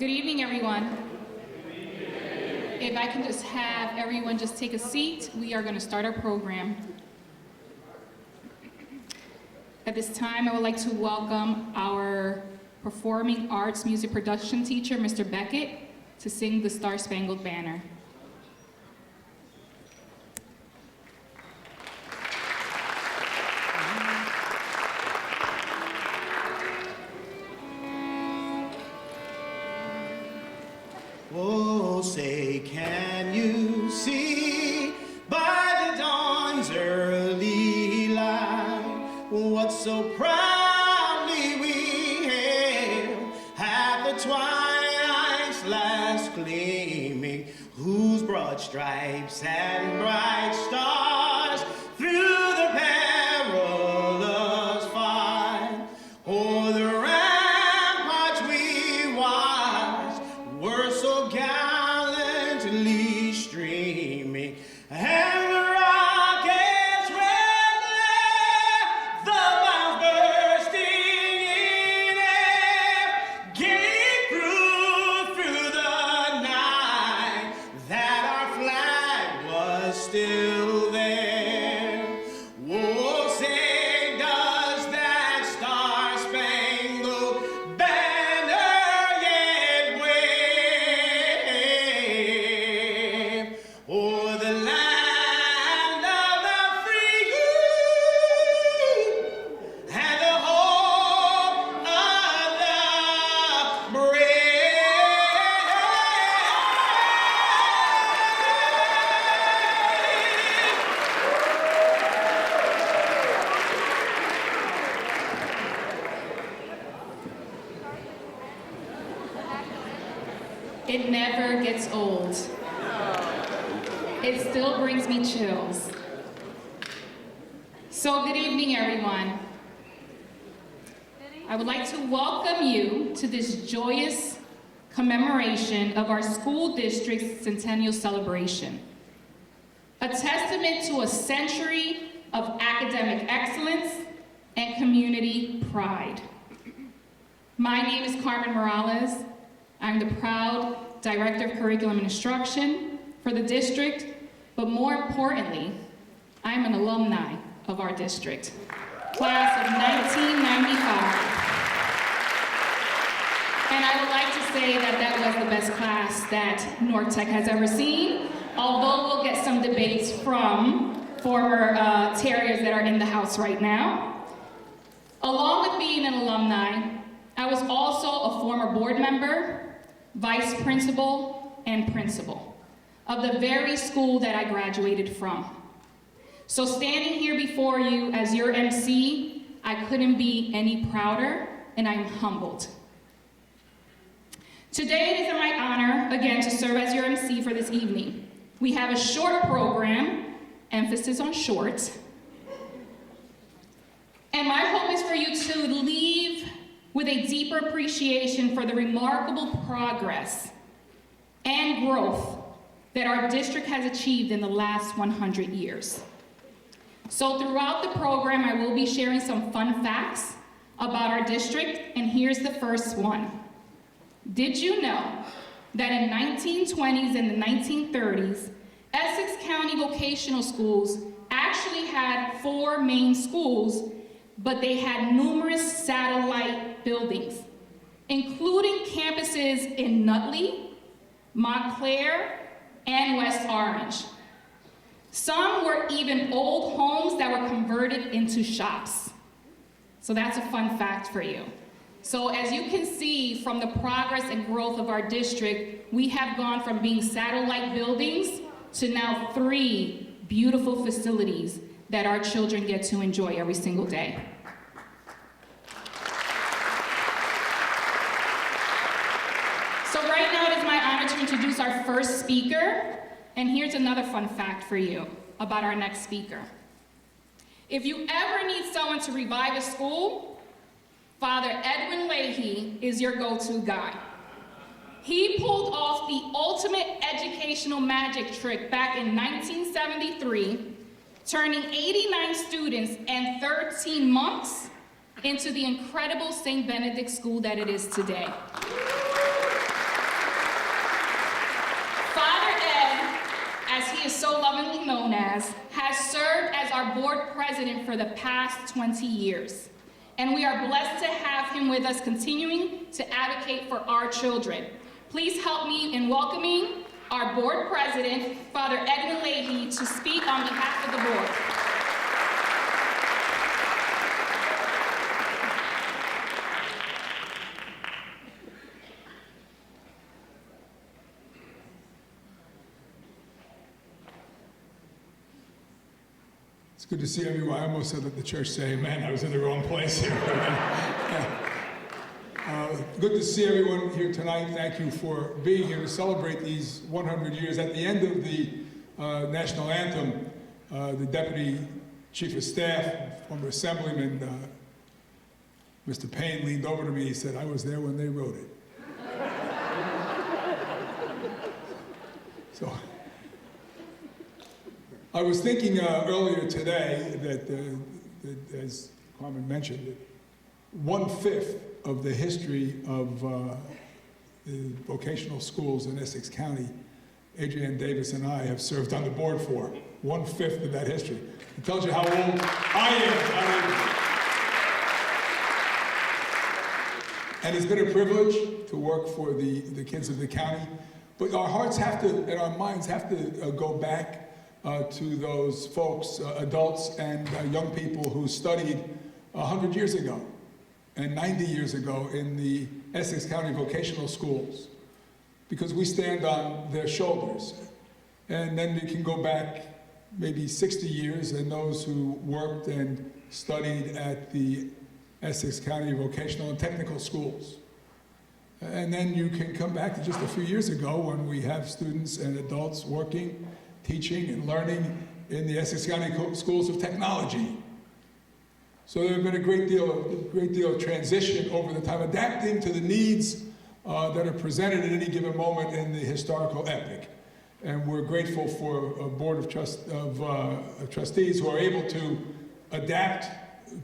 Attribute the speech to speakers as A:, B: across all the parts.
A: Good evening, everyone. If I can just have everyone just take a seat, we are going to start our program. At this time, I would like to welcome our performing arts music production teacher, Mr. Beckett, to sing the Star Spangled Banner.
B: Oh, say, can you see by the dawn's early light what so proudly we hailed at the twilight's last gleaming, whose broad stripes and bright stars through the perilous fight o'er the ramparts we watched were so gallantly streaming, and the rocket's red glare, the bombs bursting in air, gave proof through the night that our flag was still there. Oh, say, does that star-spangled banner yet wave o'er the land of the free and the home of the brave?
A: It never gets old. It still brings me chills. So good evening, everyone. I would like to welcome you to this joyous commemoration of our school district's Centennial celebration, a testament to a century of academic excellence and community pride. My name is Carmen Morales. I'm the proud Director of Curriculum and Instruction for the district, but more importantly, I'm an alumni of our district, class of 1995. And I would like to say that that was the best class that North Tech has ever seen, although we'll get some debates from former Terriers that are in the house right now. Along with being an alumni, I was also a former board member, vice principal, and principal of the very school that I graduated from. So standing here before you as your MC, I couldn't be any prouder, and I'm humbled. Today it is my honor, again, to serve as your MC for this evening. We have a short program, emphasis on short, and my hope is for you to leave with a deeper appreciation for the remarkable progress and growth that our district has achieved in the last 100 years. So throughout the program, I will be sharing some fun facts about our district, and here's the first one. Did you know that in 1920s and the 1930s, Essex County vocational schools actually had 4 main schools, but they had numerous satellite buildings, including campuses in Nutley, Montclair, and West Orange. Some were even old homes that were converted into shops. So that's a fun fact for you. So as you can see from the progress and growth of our district, we have gone from being satellite buildings to now 3 beautiful facilities that our children get to enjoy every single day. So right now it is my honor to introduce our first speaker, and here's another fun fact for you about our next speaker. If you ever need someone to revive a school, Father Edwin Leahy is your go-to guy. He pulled off the ultimate educational magic trick back in 1973, turning 89 students and 13 monks into the incredible St. Benedict School that it is today. he is so lovingly known as, has served as our board president for the past 20 years. And we are blessed to have him with us, continuing to advocate for our children. Please help me in welcoming our board president, Father Edwin Leahy, to speak on behalf of the board.
C: It's good to see everyone. I almost said let the church say amen. I was in the wrong place here. Good to see everyone here tonight. Thank you for being here to celebrate these 100 years. At the end of the national anthem, the Deputy Chief of Staff, former Assemblyman, Mr. Payne, leaned over to me. He said, "I was there when they wrote it." So, I was thinking earlier today that, as Carmen mentioned, that 1/5 of the history of the vocational schools in Essex County, Adrienne Davis and I have served on the board for. 1/5 of that history. It tells you how old I am. And it's been a privilege to work for the kids of the county. But our hearts have to, and our minds have to go back to those folks, adults and young people who studied 100 years ago and 90 years ago in the Essex County vocational schools, because we stand on their shoulders. And then you can go back maybe 60 years and those who worked and studied at the Essex County vocational and technical schools. And then you can come back to just a few years ago when we have students and adults working, teaching and learning in the Essex County Schools of Technology. So there have been a great deal of transition over the time, adapting to the needs that are presented at any given moment in the historical epic. And we're grateful for a board of trustees who are able to adapt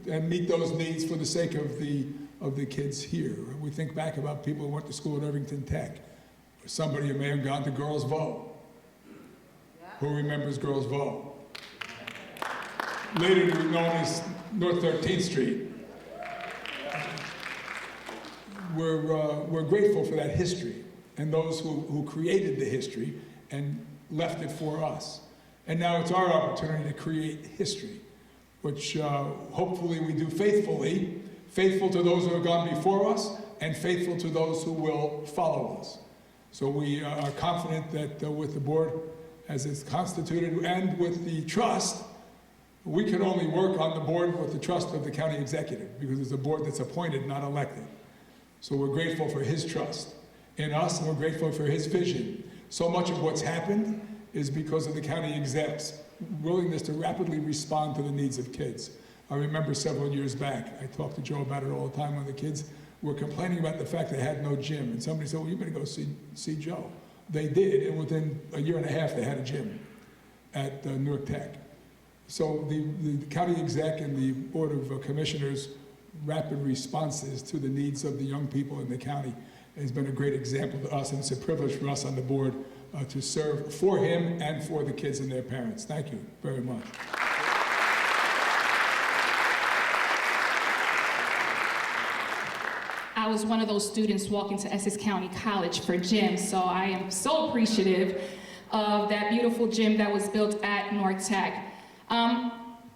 C: and meet those needs for the sake of the kids here. We think back about people who went to school at Irvington Tech, or somebody who may have gone to Girls Vote. Who remembers Girls Vote? Later known as North 13th Street. We're grateful for that history and those who created the history and left it for us. And now it's our opportunity to create history, which hopefully we do faithfully, faithful to those who have gone before us and faithful to those who will follow us. So we are confident that with the board as it's constituted and with the trust, we can only work on the board with the trust of the county executive, because it's a board that's appointed, not elected. So we're grateful for his trust in us, and we're grateful for his vision. So much of what's happened is because of the county exec's willingness to rapidly respond to the needs of kids. I remember several years back, I talked to Joe about it all the time, when the kids were complaining about the fact they had no gym, and somebody said, "Well, you better go see Joe." They did, and within a year and a half, they had a gym at Newark Tech. So the county exec and the Board of Commissioners' rapid responses to the needs of the young people in the county has been a great example to us, and it's a privilege for us on the board to serve for him and for the kids and their parents. Thank you very much.
A: I was one of those students walking to Essex County College for gym, so I am so appreciative of that beautiful gym that was built at North Tech. I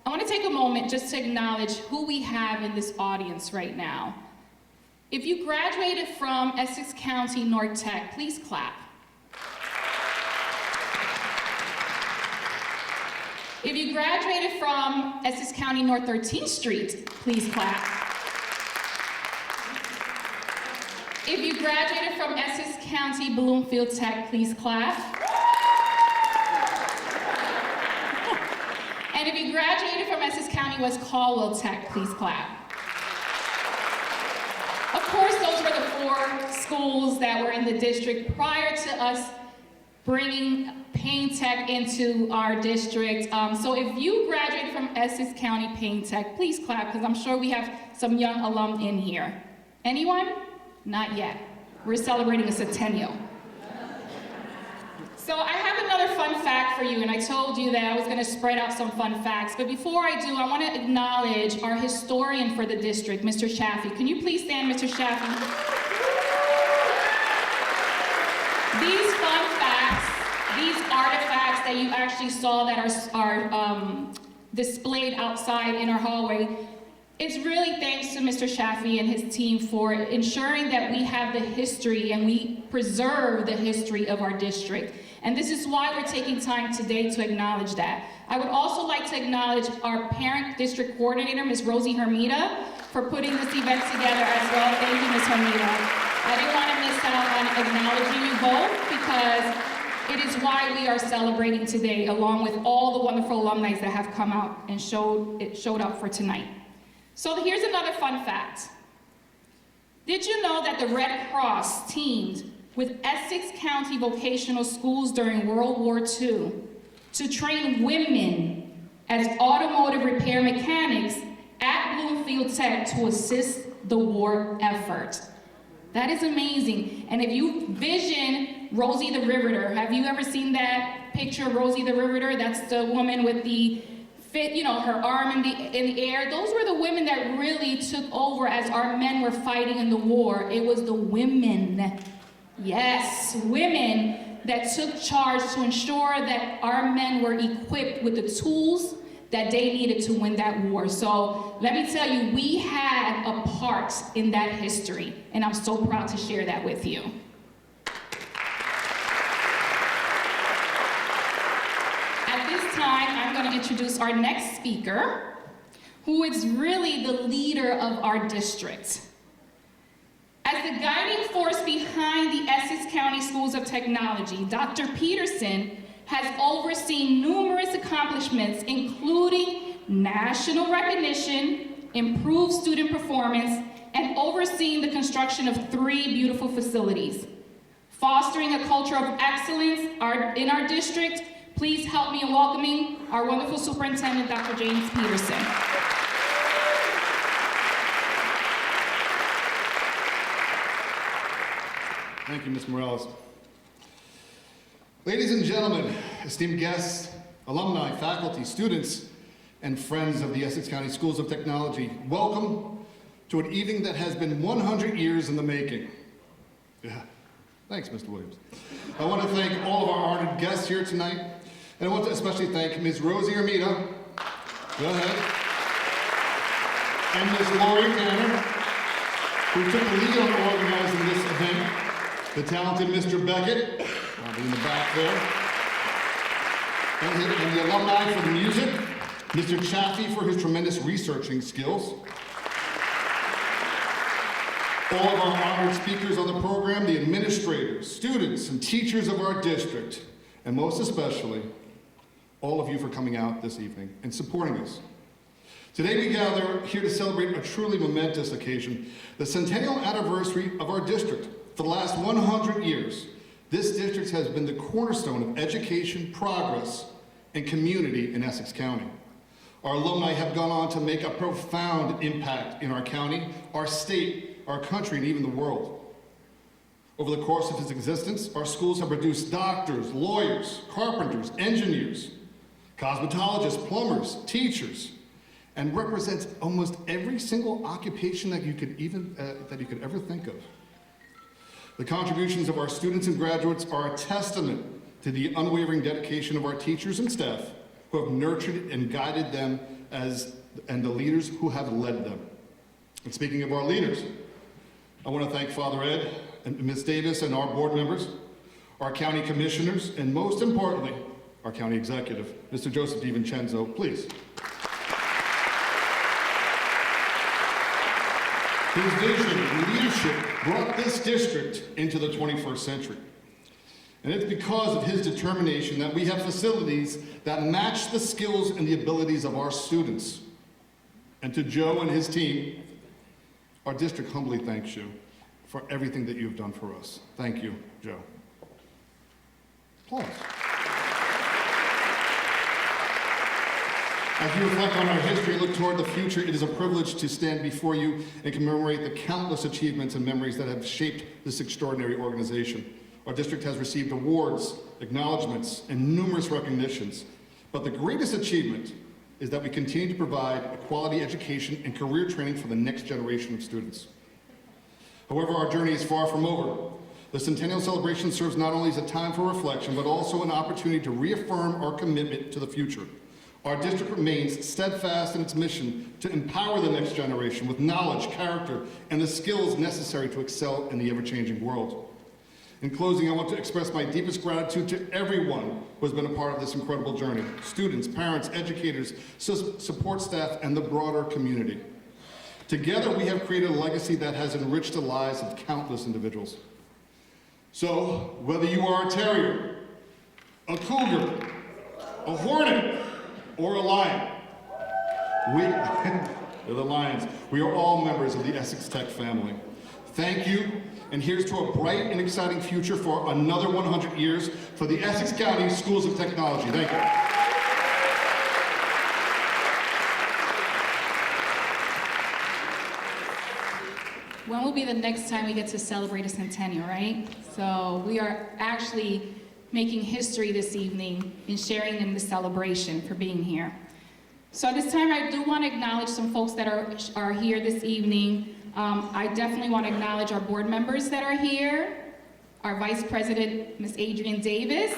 A: want to take a moment just to acknowledge who we have in this audience right now. If you graduated from Essex County North Tech, please clap. If you graduated from Essex County North 13th Street, please clap. If you graduated from Essex County Bloomfield Tech, please clap. And if you graduated from Essex County West Caldwell Tech, please clap. Of course, those were the 4 schools that were in the district prior to us bringing Payne Tech into our district. So if you graduated from Essex County Payne Tech, please clap, because I'm sure we have some young alum in here. Anyone? Not yet. We're celebrating a centennial. So I have another fun fact for you, and I told you that I was going to spread out some fun facts. But before I do, I want to acknowledge our historian for the district, Mr. Chaffee. Can you please stand, Mr. Chaffee? These fun facts, these artifacts that you actually saw that are displayed outside in our hallway, it's really thanks to Mr. Chaffee and his team for ensuring that we have the history and we preserve the history of our district. And this is why we're taking time today to acknowledge that. I would also like to acknowledge our parent district coordinator, Ms. Rosie Hermida, for putting this event together as well. Thank you, Ms. Hermida. I didn't want to miss out on acknowledging you both because it is why we are celebrating today, along with all the wonderful alumni that have come out and showed up for tonight. So here's another fun fact. Did you know that the Red Cross teamed with Essex County vocational schools during World War II to train women as automotive repair mechanics at Bloomfield Tech to assist the war effort? That is amazing. And if you vision Rosie the Riveter, have you ever seen that picture of Rosie the Riveter? That's the woman with the her arm in the air. Those were the women that really took over as our men were fighting in the war. It was the women, yes, women that took charge to ensure that our men were equipped with the tools that they needed to win that war. So let me tell you, we had a part in that history, and I'm so proud to share that with you. At this time, I'm going to introduce our next speaker, who is really the leader of our district. As the guiding force behind the Essex County Schools of Technology, Dr. Pedersen has overseen numerous accomplishments, including national recognition, improved student performance, and overseeing the construction of 3 beautiful facilities. Fostering a culture of excellence in our district, please help me in welcoming our wonderful superintendent, Dr. James Pedersen.
D: Thank you, Ms. Morales. Ladies and gentlemen, esteemed guests, alumni, faculty, students, and friends of the Essex County Schools of Technology, welcome to an evening that has been 100 years in the making. Yeah, thanks, Mr. Williams. I want to thank all of our honored guests here tonight, and I want to especially thank Ms. Rosie Hermida, go ahead, and Ms. Lori Tanner, who took the lead on organizing this event, the talented Mr. Beckett, in the back there, and the alumni for the music, Mr. Chaffee for his tremendous researching skills, all of our honored speakers on the program, the administrators, students, and teachers of our district, and most especially, all of you for coming out this evening and supporting us. Today we gather here to celebrate a truly momentous occasion, the centennial anniversary of our district. For the last 100 years, this district has been the cornerstone of education, progress, and community in Essex County. Our alumni have gone on to make a profound impact in our county, our state, our country, and even the world. Over the course of its existence, our schools have produced doctors, lawyers, carpenters, engineers, cosmetologists, plumbers, teachers, and represents almost every single occupation that you could ever think of. The contributions of our students and graduates are a testament to the unwavering dedication of our teachers and staff who have nurtured and guided them and the leaders who have led them. And speaking of our leaders, I want to thank Father Ed and Ms. Davis and our board members, our county commissioners, and most importantly, our county executive, Mr. Joseph DiVincenzo, please. His vision and leadership brought this district into the 21st century. And it's because of his determination that we have facilities that match the skills and the abilities of our students. And to Joe and his team, our district humbly thanks you for everything that you've done for us. Thank you, Joe. Applause. As you reflect on our history and look toward the future, it is a privilege to stand before you and commemorate the countless achievements and memories that have shaped this extraordinary organization. Our district has received awards, acknowledgments, and numerous recognitions. But the greatest achievement is that we continue to provide a quality education and career training for the next generation of students. However, our journey is far from over. The Centennial celebration serves not only as a time for reflection, but also an opportunity to reaffirm our commitment to the future. Our district remains steadfast in its mission to empower the next generation with knowledge, character, and the skills necessary to excel in the ever-changing world. In closing, I want to express my deepest gratitude to everyone who has been a part of this incredible journey: students, parents, educators, support staff, and the broader community. Together, we have created a legacy that has enriched the lives of countless individuals. So, whether you are a terrier, a cougar, a hornet, or a lion, they're the lions. We are all members of the Essex Tech family. Thank you, and here's to a bright and exciting future for another 100 years for the Essex County Schools of Technology. Thank you.
A: When will be the next time we get to celebrate a centennial, right? So we are actually making history this evening and sharing in the celebration for being here. So at this time, I do want to acknowledge some folks that are here this evening. I definitely want to acknowledge our board members that are here. Our Vice President, Ms. Adrian Davis.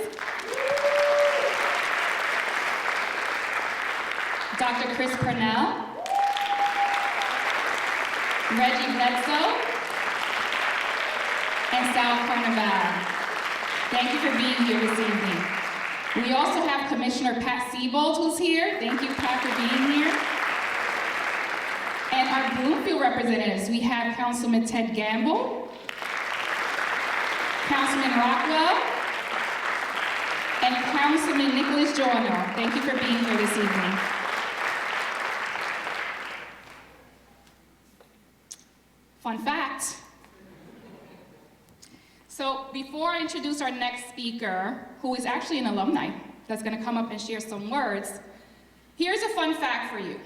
A: Dr. Chris Purnell. Reggie Bledsoe. And Sal Carnival. Thank you for being here this evening. We also have Commissioner Pat Sebold who's here. Thank you, Pat, for being here. And our Bloomfield representatives, we have Councilman Ted Gamble, Councilman Rockwell, and Councilman Nicholas Joyner. Thank you for being here this evening. Fun fact. So before I introduce our next speaker, who is actually an alumni that's going to come up and share some words, here's a fun fact for you.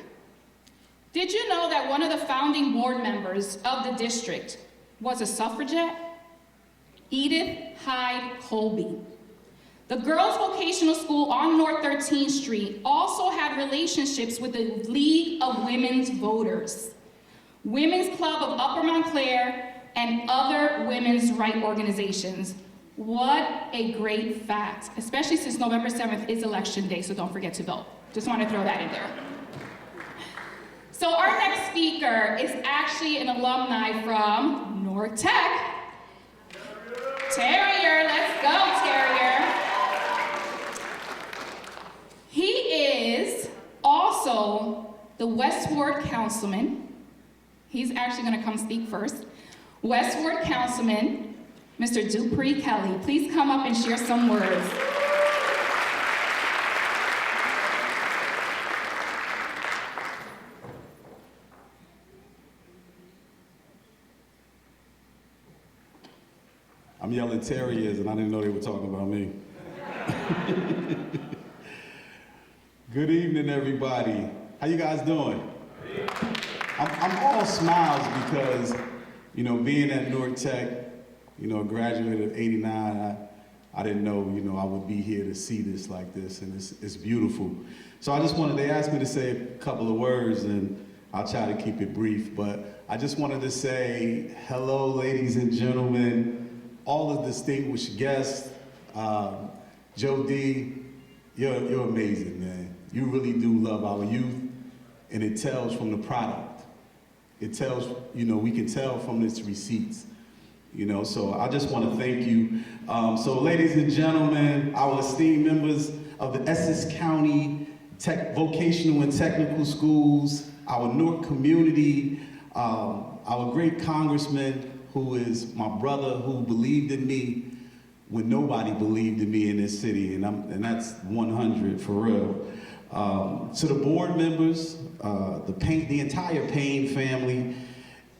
A: Did you know that one of the founding board members of the district was a suffragette? Edith Hyde Colby. The girls' vocational school on North 13th Street also had relationships with the League of Women's Voters, Women's Club of Upper Montclair, and other women's rights organizations. What a great fact, especially since November 7th is election day, so don't forget to vote. Just want to throw that in there. So our next speaker is actually an alumni from North Tech. Terrier, let's go, Terrier. He is also the West Ward Councilman. He's actually going to come speak first. West Ward Councilman, Mr. Dupre Kelly. Please come up and share some words.
E: I'm yelling terriers, and I didn't know they were talking about me. Good evening, everybody. How you guys doing? I'm all smiles because, you know, being at North Tech, you know, graduated in '89, I didn't know, you know, I would be here to see this like this, and it's beautiful. So I just wanted, they asked me to say a couple of words, and I'll try to keep it brief, but I just wanted to say hello, ladies and gentlemen, all the distinguished guests. Joe D, you're amazing, man. You really do love our youth, and it tells from the product. It tells, you know, we can tell from its receipts, you know, so I just want to thank you. So ladies and gentlemen, our esteemed members of the Essex County Vocational and Technical Schools, our North community, our great Congressman, who is my brother, who believed in me when nobody believed in me in this city, and that's 100 for real. To the board members, the entire Payne family,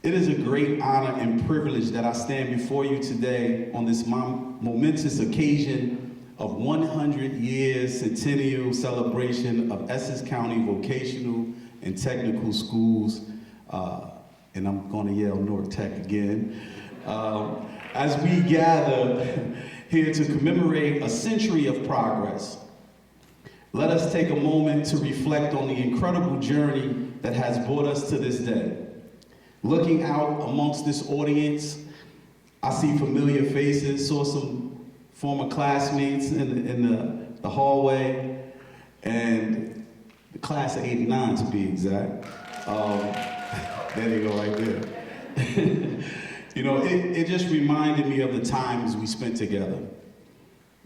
E: it is a great honor and privilege that I stand before you today on this momentous occasion of 100 years Centennial celebration of Essex County Vocational and Technical Schools, and I'm gonna yell North Tech again. As we gather here to commemorate a century of progress. Let us take a moment to reflect on the incredible journey that has brought us to this day. Looking out amongst this audience, I see familiar faces, saw some former classmates in the hallway, and the class of '89 to be exact. There they go right there. You know, it just reminded me of the times we spent together.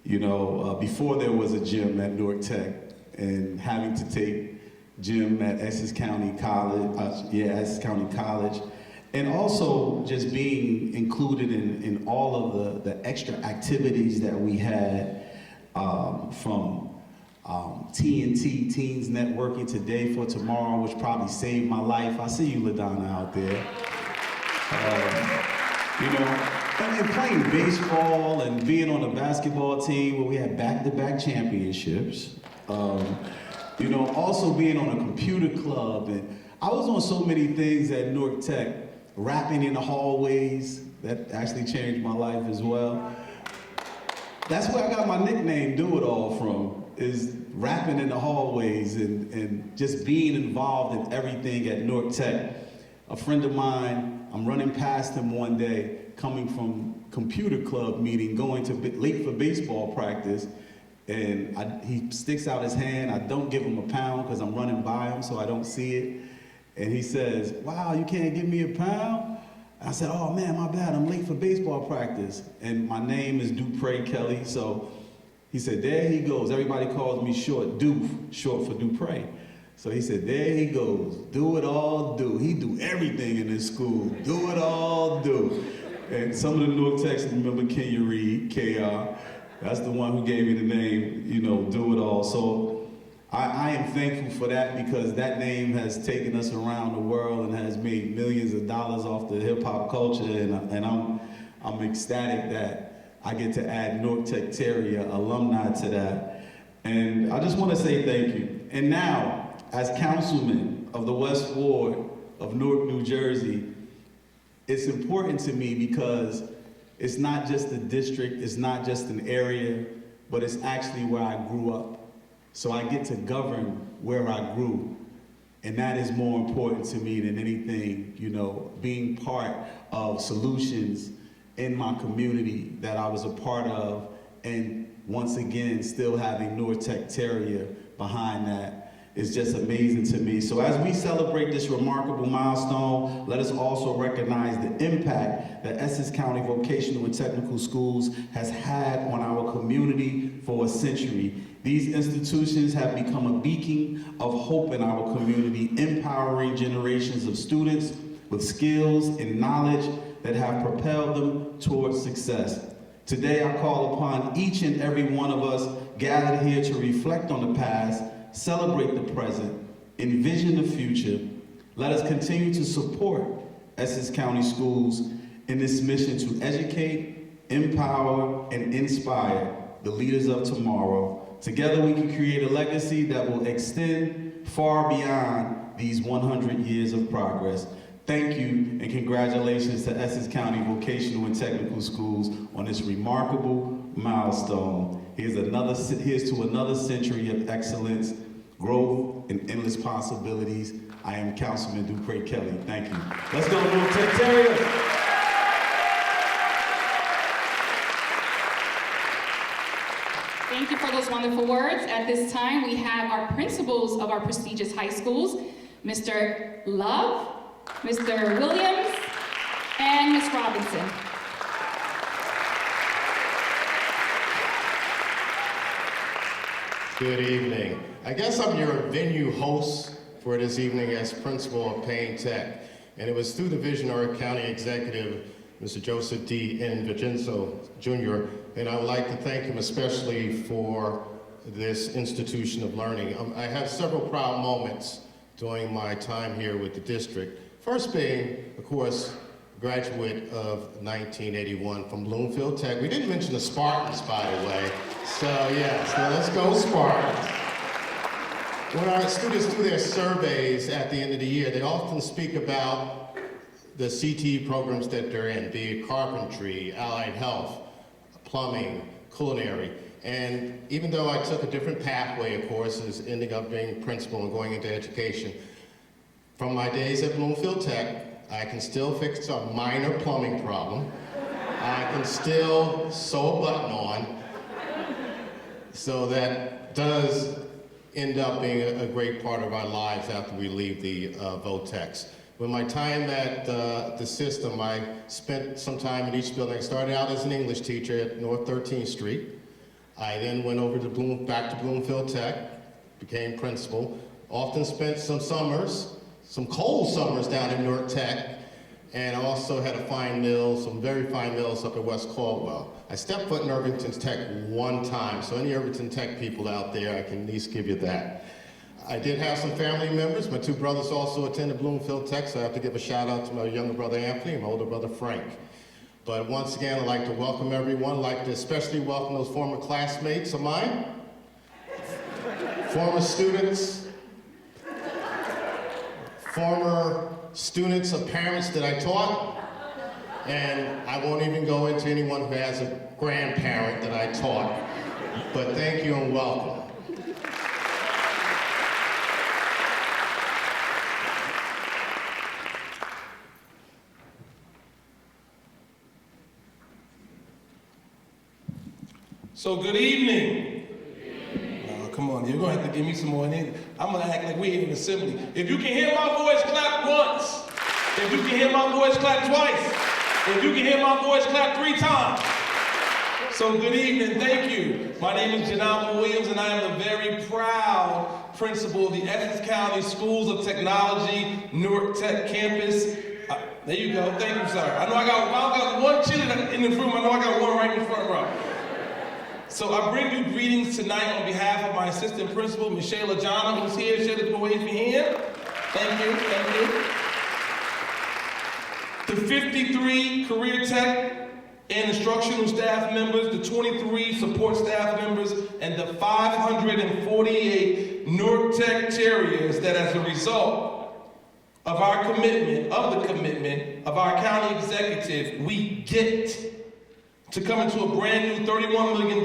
E: You know, before there was a gym at Newark Tech, and having to take gym at Essex County College, Essex County College, and also just being included in all of the extra activities that we had, from TNT, Teens Networking, Today for Tomorrow, which probably saved my life. I see you, LaDonna, out there. You know, and playing baseball and being on a basketball team where we had back-to-back championships. You know, also being on a computer club. And I was on so many things at Newark Tech, rapping in the hallways. That actually changed my life as well. That's where I got my nickname, Do It All, from, is rapping in the hallways and just being involved in everything at Newark Tech. A friend of mine, I'm running past him one day, coming from computer club meeting, going to late for baseball practice, and he sticks out his hand. I don't give him a pound because I'm running by him so I don't see it. And he says, "Wow, you can't give me a pound?" I said, "Oh man, my bad, I'm late for baseball practice." And my name is Dupre Kelly, so he said, "There he goes." Everybody calls me short, Dupe, short for Dupre. So he said, "There he goes, do it all, do." He do everything in this school, do it all, do. And some of the Newark Techs remember Kenya Reed, KR. That's the one who gave me the name, you know, Do It All. So I am thankful for that, because that name has taken us around the world and has made millions of dollars off the hip hop culture. And I'm ecstatic that I get to add Newark Tech Terrier alumni to that. And I just want to say thank you. And now, as Councilman of the West Ward of Newark, New Jersey, it's important to me because it's not just a district, it's not just an area, but it's actually where I grew up. So I get to govern where I grew. And that is more important to me than anything, you know, being part of solutions in my community that I was a part of, and once again, still having Newark Tech Terrier behind that is just amazing to me. So as we celebrate this remarkable milestone, let us also recognize the impact that Essex County Vocational and Technical Schools has had on our community for a century. These institutions have become a beacon of hope in our community, empowering generations of students with skills and knowledge that have propelled them towards success. Today, I call upon each and every one of us gathered here to reflect on the past, celebrate the present, envision the future. Let us continue to support Essex County Schools in this mission to educate, empower, and inspire the leaders of tomorrow. Together we can create a legacy that will extend far beyond these 100 years of progress. Thank you and congratulations to Essex County Vocational and Technical Schools on this remarkable milestone. Here's to another century of excellence, growth, and endless possibilities. I am Councilman Dupre Kelly. Thank you. Let's go, Newark Tech Terrier.
A: Thank you for those wonderful words. At this time, we have our principals of our prestigious high schools, Mr. Love, Mr. Williams, and Ms. Robinson.
F: Good evening. I guess I'm your venue host for this evening as principal of Payne Tech. And it was through the Visionary County Executive, Mr. Joseph D. DiVincenzo Jr., and I would like to thank him especially for this institution of learning. I have several proud moments during my time here with the district. First being, of course, graduate of 1981 from Bloomfield Tech. We didn't mention the Spartans, by the way. So yeah, so let's go Spartans. When our students do their surveys at the end of the year, they often speak about the CTE programs that they're in, be it carpentry, allied health, plumbing, culinary. And even though I took a different pathway of courses, ending up being principal and going into education, from my days at Bloomfield Tech, I can still fix a minor plumbing problem. I can still sew a button on. So that does end up being a great part of our lives after we leave the VOTEX. With my time at the system, I spent some time in each building. I started out as an English teacher at North 13th Street. I then went over to back to Bloomfield Tech, became principal. Often spent some summers, some cold summers down in North Tech, and I also had a fine mill, some very fine mills up at West Caldwell. I stepped foot in Irvington Tech one time, so any Irvington Tech people out there, I can at least give you that. I did have some family members. My two brothers also attended Bloomfield Tech, so I have to give a shout out to my younger brother Anthony and my older brother Frank. But once again, I'd like to welcome everyone. I'd like to especially welcome those former classmates of mine, former students, former students of parents that I taught, and I won't even go into anyone who has a grandparent that I taught, but thank you and welcome.
B: So good evening. Oh, come on, you're gonna have to give me some more. I'm gonna act like we're in an assembly. If you can hear my voice, clap once. If you can hear my voice, clap twice. If you can hear my voice, clap 3 times. So good evening, thank you. My name is Jenabu Williams, and I am the very proud principal of the Essex County Schools of Technology, Newark Tech campus. There you go, thank you, sir. I know I got one cheerleader in the room. I know I got one right in the front row. So I bring you greetings tonight on behalf of my assistant principal, Michelle Ajana, who's here. Michelle, go wave your hand. Thank you, thank you. The 53 career tech and instructional staff members, the 23 support staff members, and the 548 Newark Tech Terriers that as a result of our commitment, of our county executive, we get to come into a brand new $31 million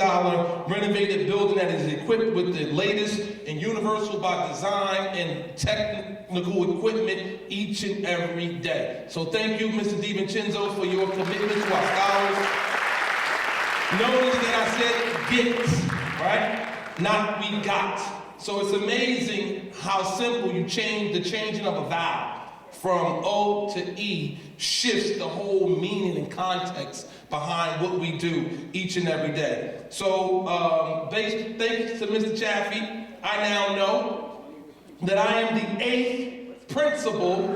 B: renovated building that is equipped with the latest and universal by design and technical equipment each and every day. So thank you, Mr. DiVincenzo, for your commitment to our scholars. Notice that I said get, right? Not we got. So it's amazing how simple the changing of a vowel from O to E shifts the whole meaning and context behind what we do each and every day. So, thanks to Mr. Chaffee, I now know that I am the 8th principal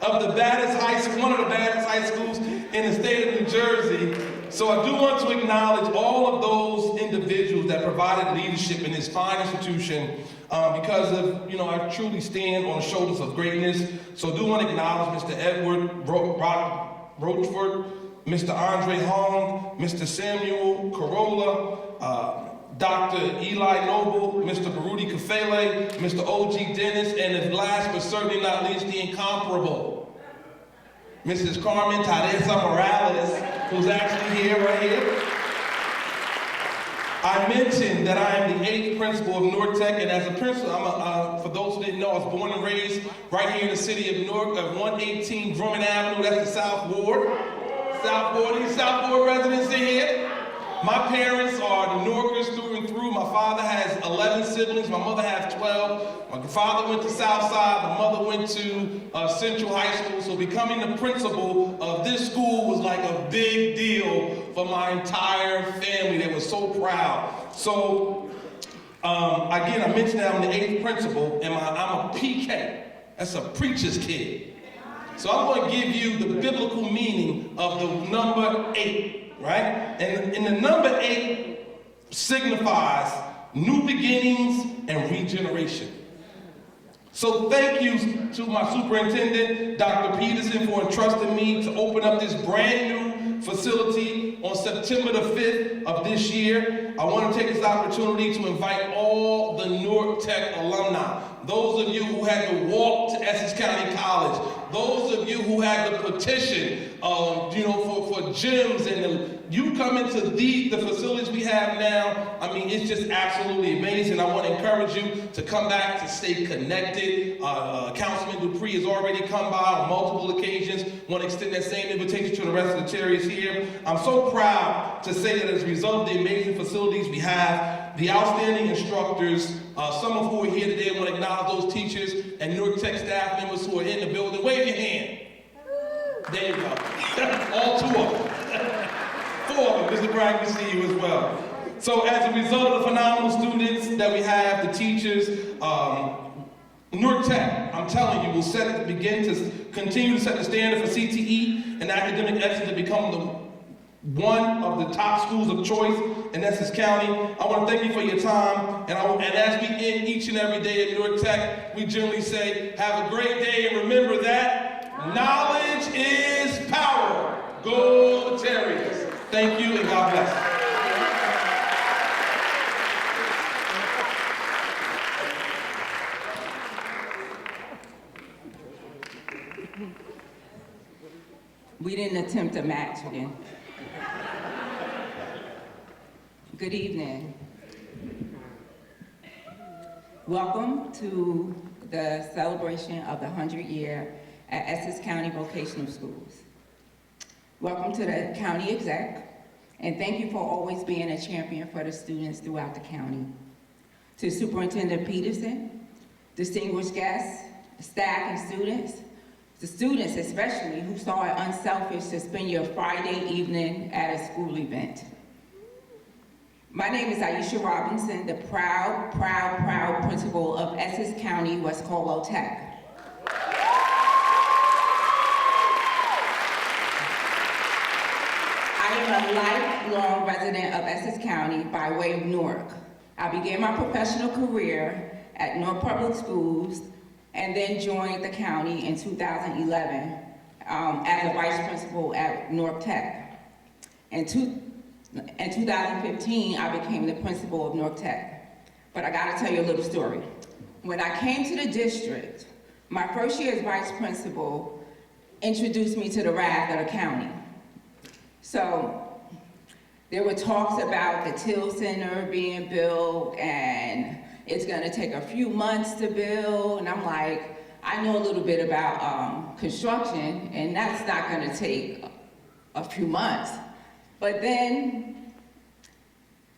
B: of the baddest high school, one of the baddest high schools in the state of New Jersey. So I do want to acknowledge all of those individuals that provided leadership in this fine institution because of, I truly stand on the shoulders of greatness. So I do want to acknowledge Mr. Edward Rochford, Mr. Andre Hong, Mr. Samuel Corolla, Dr. Eli Noble, Mr. Baruti Kafele, Mr. O.G. Dennis, and last but certainly not least, the incomparable, Mrs. Carmen Morales, who's actually here, right here. I mentioned that I am the 8th principal of Newark Tech, and as a principal, for those who didn't know, I was born and raised right here in the city of Newark at 118 Drummond Avenue, that's the South Ward. These South Ward residents in here. My parents are the Newarkers through and through. My father has 11 siblings. My mother has 12. My father went to Southside. My mother went to Central High School. So becoming the principal of this school was like a big deal for my entire family. They were so proud. So again, I mentioned that I'm the 8th principal, and I'm a PK. That's a preacher's kid. So I'm going to give you the biblical meaning of the number 8, right? And the number 8 signifies new beginnings and regeneration. So thank you to my superintendent, Dr. Pedersen, for entrusting me to open up this brand new facility on September the 5th of this year. I want to take this opportunity to invite all the Newark Tech alumni, those of you who had to walk to Essex County College, those of you who had the petition, for gyms you come into the facilities we have now. I mean, it's just absolutely amazing. I want to encourage you to come back, to stay connected. Councilman Dupre has already come by on multiple occasions. Want to extend that same invitation to the rest of the charities here. I'm so proud to say that as a result of the amazing facilities we have, the outstanding instructors, some of who are here today, I want to acknowledge those teachers and Newark Tech staff members who are in the building. Wave your hand. There you go. All 2 of them. 4 of them. Mr. Bragg, we see you as well. So as a result of the phenomenal students that we have, the teachers, Newark Tech, I'm telling you, will continue to set the standard for CTE and academic excellence to become one of the top schools of choice in Essex County. I want to thank you for your time, and as we end each and every day at Newark Tech, we generally say, have a great day, and remember that knowledge is power. Go Terriers. Thank you, and God bless.
G: We didn't attempt a match again. Good evening. Welcome to the celebration of the 100th year at Essex County Vocational Schools. Welcome to the county exec, and thank you for always being a champion for the students throughout the county. To Superintendent Pedersen, distinguished guests, staff and students, the students especially who saw it unselfish to spend your Friday evening at a school event. My name is Ayisha Robinson, the proud principal of Essex County West Caldwell Tech. I am a lifelong resident of Essex County by way of Newark. I began my professional career at Newark Public Schools and then joined the county in 2011 as a vice principal at Newark Tech. In 2015, I became the principal of Newark Tech. But I gotta tell you a little story. When I came to the district, my first year as vice principal introduced me to the wrath of the county. So there were talks about the Till Center being built and it's gonna take a few months to build, and I'm like, I know a little bit about construction, and that's not gonna take a few months. But then,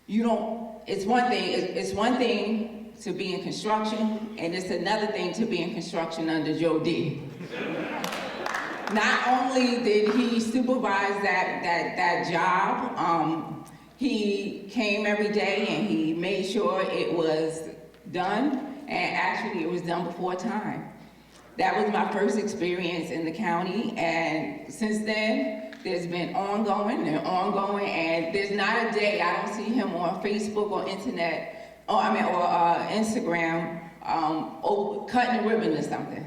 G: it's one thing to be in construction, and it's another thing to be in construction under Joe D. Not only did he supervise that job, he came every day and he made sure it was done, and actually it was done before time. That was my first experience in the county, and since then, there's been ongoing, and there's not a day I don't see him on Facebook or internet, or Instagram, cutting a ribbon or something.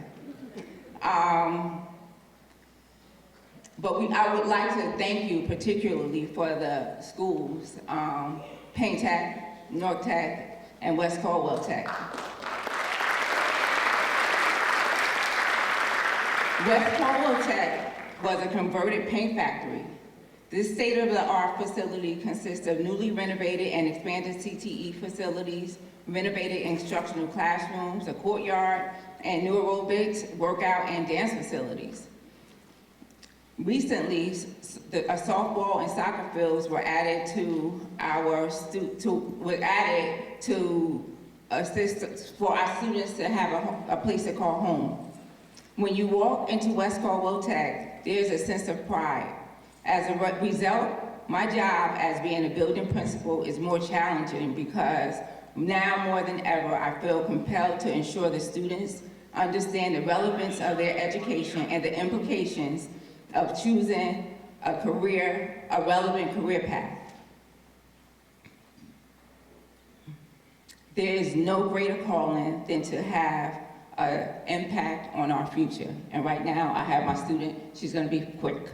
G: But I would like to thank you particularly for the schools, Payne Tech, Newark Tech, and West Caldwell Tech. West Caldwell Tech was a converted paint factory. This state-of-the-art facility consists of newly renovated and expanded CTE facilities, renovated instructional classrooms, a courtyard, and new aerobics, workout, and dance facilities. Recently, a softball and soccer fields were added to assist for our students to have a place to call home. When you walk into West Caldwell Tech, there's a sense of pride. As a result, my job as being a building principal is more challenging because now more than ever, I feel compelled to ensure the students understand the relevance of their education and the implications of choosing a relevant career path. There is no greater calling than to have an impact on our future. And right now, I have my student, she's gonna be quick.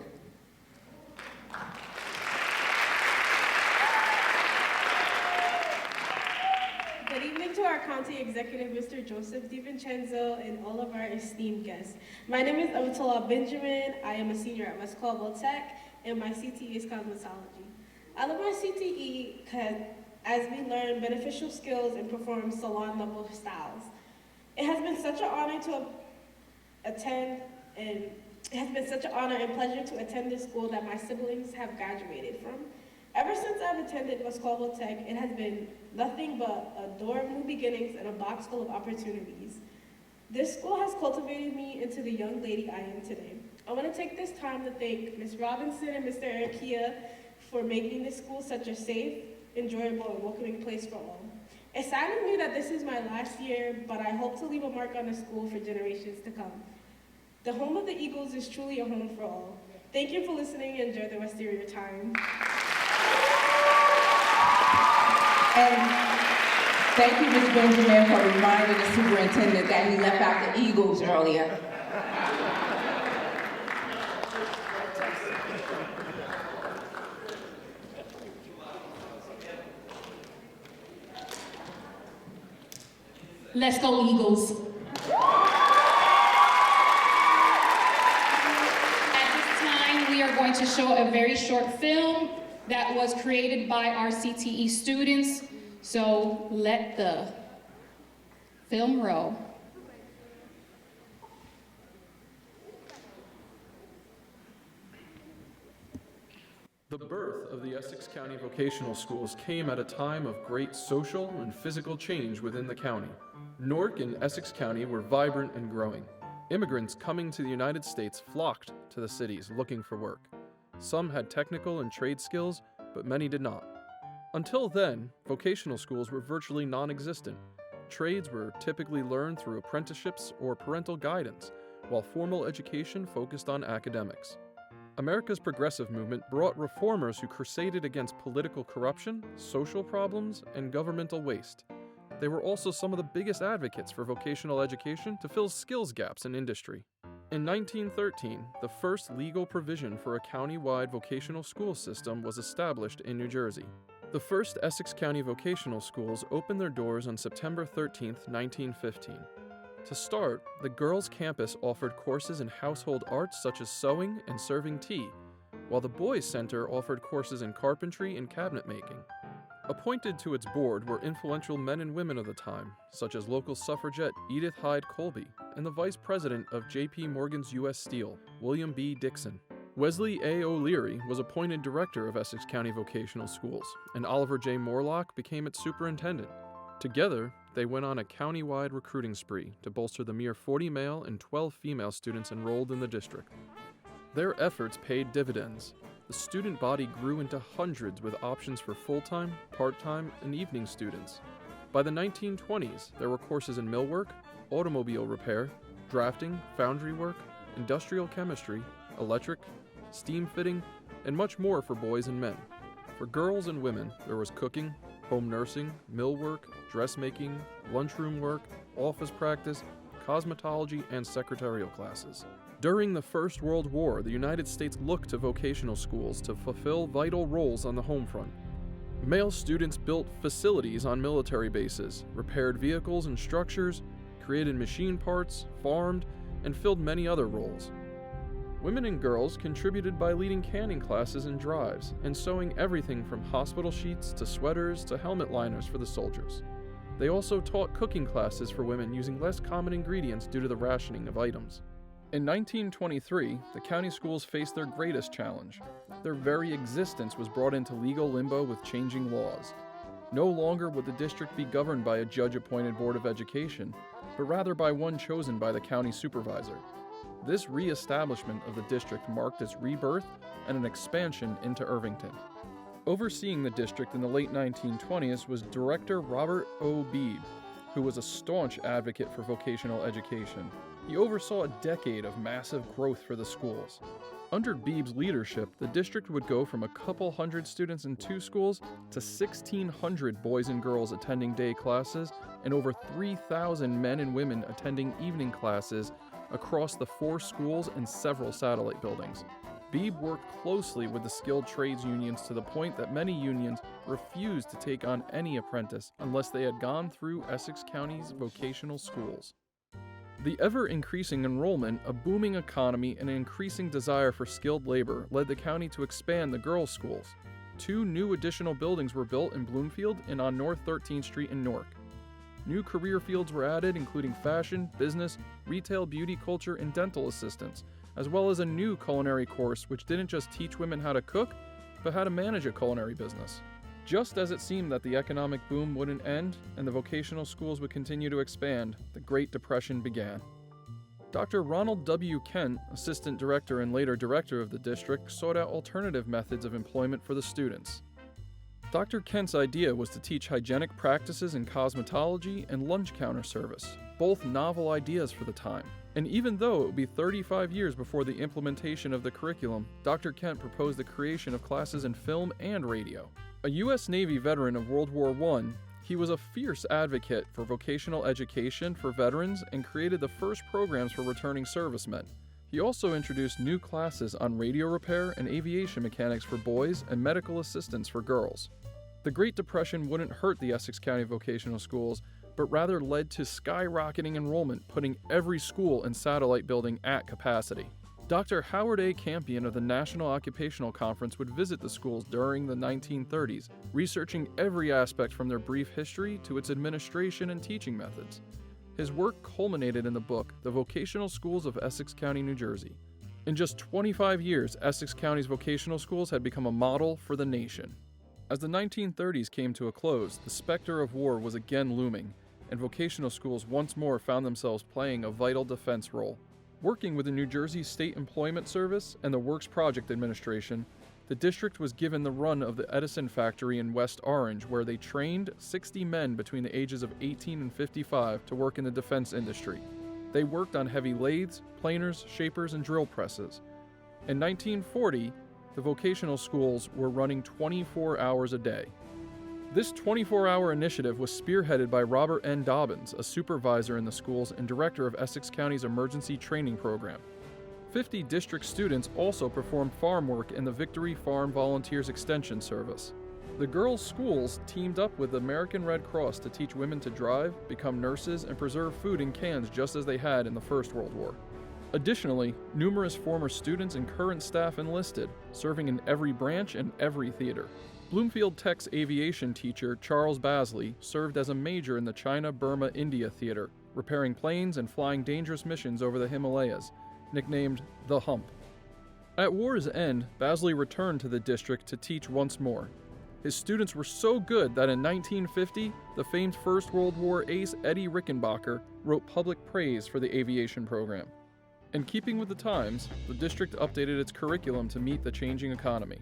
H: Good evening to our County Executive, Mr. Joseph DiVincenzo, and all of our esteemed guests. My name is Amitullah Benjamin. I am a senior at West Caldwell Tech, and my CTE is cosmetology. I love my CTE as we learn beneficial skills and perform salon-level styles. It has been such an honor to attend, and it has been such an honor and pleasure to attend this school that my siblings have graduated from. Ever since I've attended West Caldwell Tech, it has been nothing but a door of new beginnings and a box full of opportunities. This school has cultivated me into the young lady I am today. I want to take this time to thank Ms. Robinson and Mr. Arakia for making this school such a safe, enjoyable, and welcoming place for all. It saddens me that this is my last year, but I hope to leave a mark on the school for generations to come. The home of the Eagles is truly a home for all. Thank you for listening and enjoy the rest of your time.
G: And thank you, Ms. Benjamin, for reminding the superintendent that he left out the Eagles earlier.
A: Let's go, Eagles. At this time, we are going to show a very short film that was created by our CTE students. So let the film roll.
I: The birth of the Essex County Vocational Schools came at a time of great social and physical change within the county. Newark and Essex County were vibrant and growing. Immigrants coming to the United States flocked to the cities looking for work. Some had technical and trade skills, but many did not. Until then, vocational schools were virtually non-existent. Trades were typically learned through apprenticeships or parental guidance, while formal education focused on academics. America's progressive movement brought reformers who crusaded against political corruption, social problems, and governmental waste. They were also some of the biggest advocates for vocational education to fill skills gaps in industry. In 1913, the first legal provision for a county-wide vocational school system was established in New Jersey. The first Essex County vocational schools opened their doors on September 13, 1915. To start, the girls' campus offered courses in household arts such as sewing and serving tea, while the boys' center offered courses in carpentry and cabinet making. Appointed to its board were influential men and women of the time, such as local suffragette Edith Hyde Colby and the vice president of J.P. Morgan's U.S. Steel, William B. Dixon. Wesley A. O'Leary was appointed director of Essex County Vocational Schools, and Oliver J. Morlock became its superintendent. Together, they went on a county-wide recruiting spree to bolster the mere 40 male and 12 female students enrolled in the district. Their efforts paid dividends. The student body grew into hundreds with options for full-time, part-time, and evening students. By the 1920s, there were courses in millwork, automobile repair, drafting, foundry work, industrial chemistry, electric, steam fitting, and much more for boys and men. For girls and women, there was cooking, home nursing, millwork, dressmaking, lunchroom work, office practice, cosmetology, and secretarial classes. During the First World War, the United States looked to vocational schools to fulfill vital roles on the home front. Male students built facilities on military bases, repaired vehicles and structures, created machine parts, farmed, and filled many other roles. Women and girls contributed by leading canning classes and drives, and sewing everything from hospital sheets to sweaters to helmet liners for the soldiers. They also taught cooking classes for women using less common ingredients due to the rationing of items. In 1923, the county schools faced their greatest challenge. Their very existence was brought into legal limbo with changing laws. No longer would the district be governed by a judge-appointed board of education, but rather by one chosen by the county supervisor. This re-establishment of the district marked its rebirth and an expansion into Irvington. Overseeing the district in the late 1920s was Director Robert O. Beebe, who was a staunch advocate for vocational education. He oversaw a decade of massive growth for the schools. Under Beebe's leadership, the district would go from a couple hundred students in 2 schools to 1,600 boys and girls attending day classes and over 3,000 men and women attending evening classes across the 4 schools and several satellite buildings. Beebe worked closely with the skilled trades unions to the point that many unions refused to take on any apprentice unless they had gone through Essex County's vocational schools. The ever-increasing enrollment, a booming economy, and an increasing desire for skilled labor led the county to expand the girls' schools. 2 new additional buildings were built in Bloomfield and on North 13th Street in Newark. New career fields were added, including fashion, business, retail, beauty, culture, and dental assistants, as well as a new culinary course which didn't just teach women how to cook, but how to manage a culinary business. Just as it seemed that the economic boom wouldn't end and the vocational schools would continue to expand, the Great Depression began. Dr. Ronald W. Kent, assistant director and later director of the district, sought out alternative methods of employment for the students. Dr. Kent's idea was to teach hygienic practices in cosmetology and lunch counter service, both novel ideas for the time. And even though it would be 35 years before the implementation of the curriculum, Dr. Kent proposed the creation of classes in film and radio. A U.S. Navy veteran of World War I, he was a fierce advocate for vocational education for veterans and created the first programs for returning servicemen. He also introduced new classes on radio repair and aviation mechanics for boys and medical assistance for girls. The Great Depression wouldn't hurt the Essex County vocational schools, but rather led to skyrocketing enrollment, putting every school and satellite building at capacity. Dr. Howard A. Campion of the National Occupational Conference would visit the schools during the 1930s, researching every aspect from their brief history to its administration and teaching methods. His work culminated in the book, The Vocational Schools of Essex County, New Jersey. In just 25 years, Essex County's vocational schools had become a model for the nation. As the 1930s came to a close, the specter of war was again looming, and vocational schools once more found themselves playing a vital defense role. Working with the New Jersey State Employment Service and the Works Project Administration, the district was given the run of the Edison factory in West Orange, where they trained 60 men between the ages of 18 and 55 to work in the defense industry. They worked on heavy lathes, planers, shapers, and drill presses. In 1940, the vocational schools were running 24 hours a day. This 24-hour initiative was spearheaded by Robert N. Dobbins, a supervisor in the schools and director of Essex County's emergency training program. 50 district students also performed farm work in the Victory Farm Volunteers Extension Service. The girls' schools teamed up with the American Red Cross to teach women to drive, become nurses, and preserve food in cans just as they had in the First World War. Additionally, numerous former students and current staff enlisted, serving in every branch and every theater. Bloomfield Tech's aviation teacher, Charles Basley, served as a major in the China-Burma-India theater, repairing planes and flying dangerous missions over the Himalayas, nicknamed the Hump. At war's end, Basley returned to the district to teach once more. His students were so good that in 1950, the famed First World War ace Eddie Rickenbacker wrote public praise for the aviation program. In keeping with the times, the district updated its curriculum to meet the changing economy.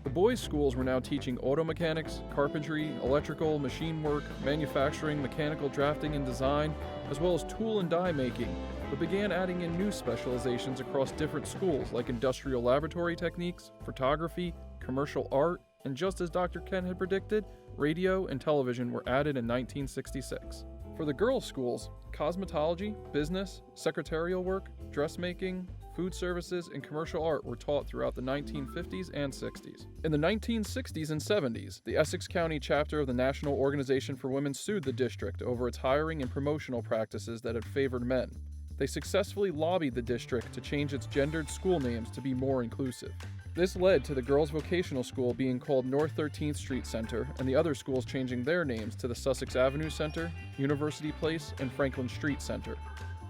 I: The boys' schools were now teaching auto mechanics, carpentry, electrical, machine work, manufacturing, mechanical drafting and design, as well as tool and die making, but began adding in new specializations across different schools like industrial laboratory techniques, photography, commercial art, and just as Dr. Kent had predicted, radio and television were added in 1966. For the girls' schools, cosmetology, business, secretarial work, dressmaking, food services, and commercial art were taught throughout the 1950s and 60s. In the 1960s and 70s, the Essex County chapter of the National Organization for Women sued the district over its hiring and promotional practices that had favored men. They successfully lobbied the district to change its gendered school names to be more inclusive. This led to the girls' vocational school being called North 13th Street Center and the other schools changing their names to the Sussex Avenue Center, University Place, and Franklin Street Center.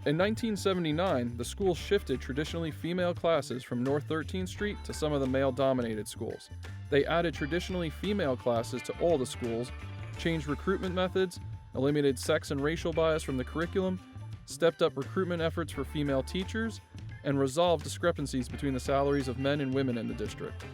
I: In 1979, the school shifted traditionally female classes from North 13th Street to some of the male-dominated schools. They added traditionally female classes to all the schools, changed recruitment methods, eliminated sex and racial bias from the curriculum, stepped up recruitment efforts for female teachers, and resolved discrepancies between the salaries of men and women in the district.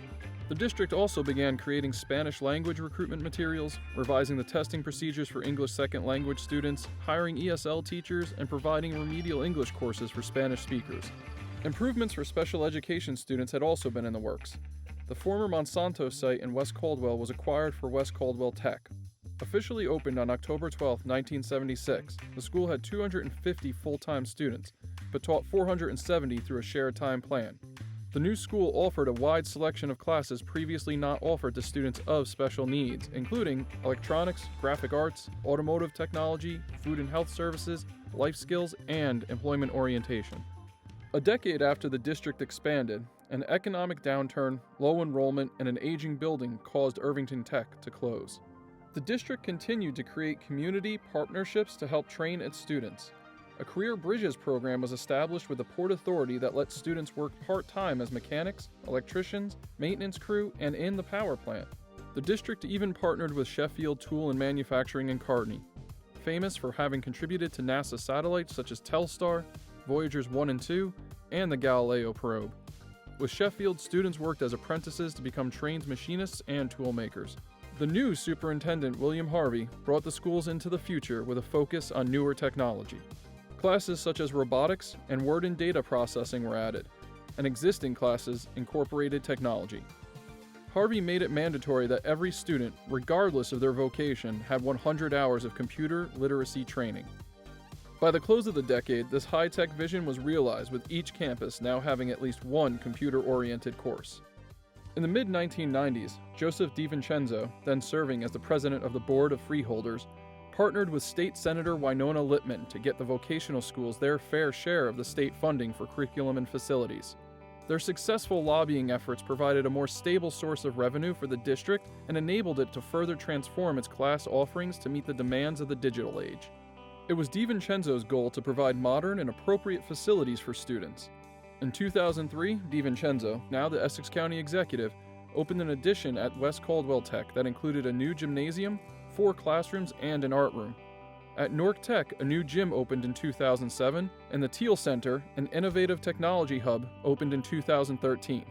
I: The district also began creating Spanish language recruitment materials, revising the testing procedures for English second language students, hiring ESL teachers, and providing remedial English courses for Spanish speakers. Improvements for special education students had also been in the works. The former Monsanto site in West Caldwell was acquired for West Caldwell Tech. Officially opened on October 12, 1976, the school had 250 full-time students, but taught 470 through a shared time plan. The new school offered a wide selection of classes previously not offered to students of special needs, including electronics, graphic arts, automotive technology, food and health services, life skills, and employment orientation. A decade after the district expanded, an economic downturn, low enrollment, and an aging building caused Irvington Tech to close. The district continued to create community partnerships to help train its students. A Career Bridges program was established with the Port Authority that lets students work part-time as mechanics, electricians, maintenance crew, and in the power plant. The district even partnered with Sheffield Tool and Manufacturing in Kearney, famous for having contributed to NASA satellites such as Telstar, Voyagers 1 and 2, and the Galileo probe. With Sheffield, students worked as apprentices to become trained machinists and tool makers. The new superintendent, William Harvey, brought the schools into the future with a focus on newer technology. Classes such as robotics and word and data processing were added, and existing classes incorporated technology. Harvey made it mandatory that every student, regardless of their vocation, had 100 hours of computer literacy training. By the close of the decade, this high-tech vision was realized, with each campus now having at least one computer-oriented course. In the mid-1990s, Joseph DiVincenzo, then serving as the president of the Board of Freeholders, partnered with State Senator Winona Littman to get the vocational schools their fair share of the state funding for curriculum and facilities. Their successful lobbying efforts provided a more stable source of revenue for the district and enabled it to further transform its class offerings to meet the demands of the digital age. It was DiVincenzo's goal to provide modern and appropriate facilities for students. In 2003, DiVincenzo, now the Essex County Executive, opened an addition at West Caldwell Tech that included a new gymnasium, 4 classrooms, and an art room. At Nork Tech, a new gym opened in 2007, and the Teal Center, an innovative technology hub, opened in 2013.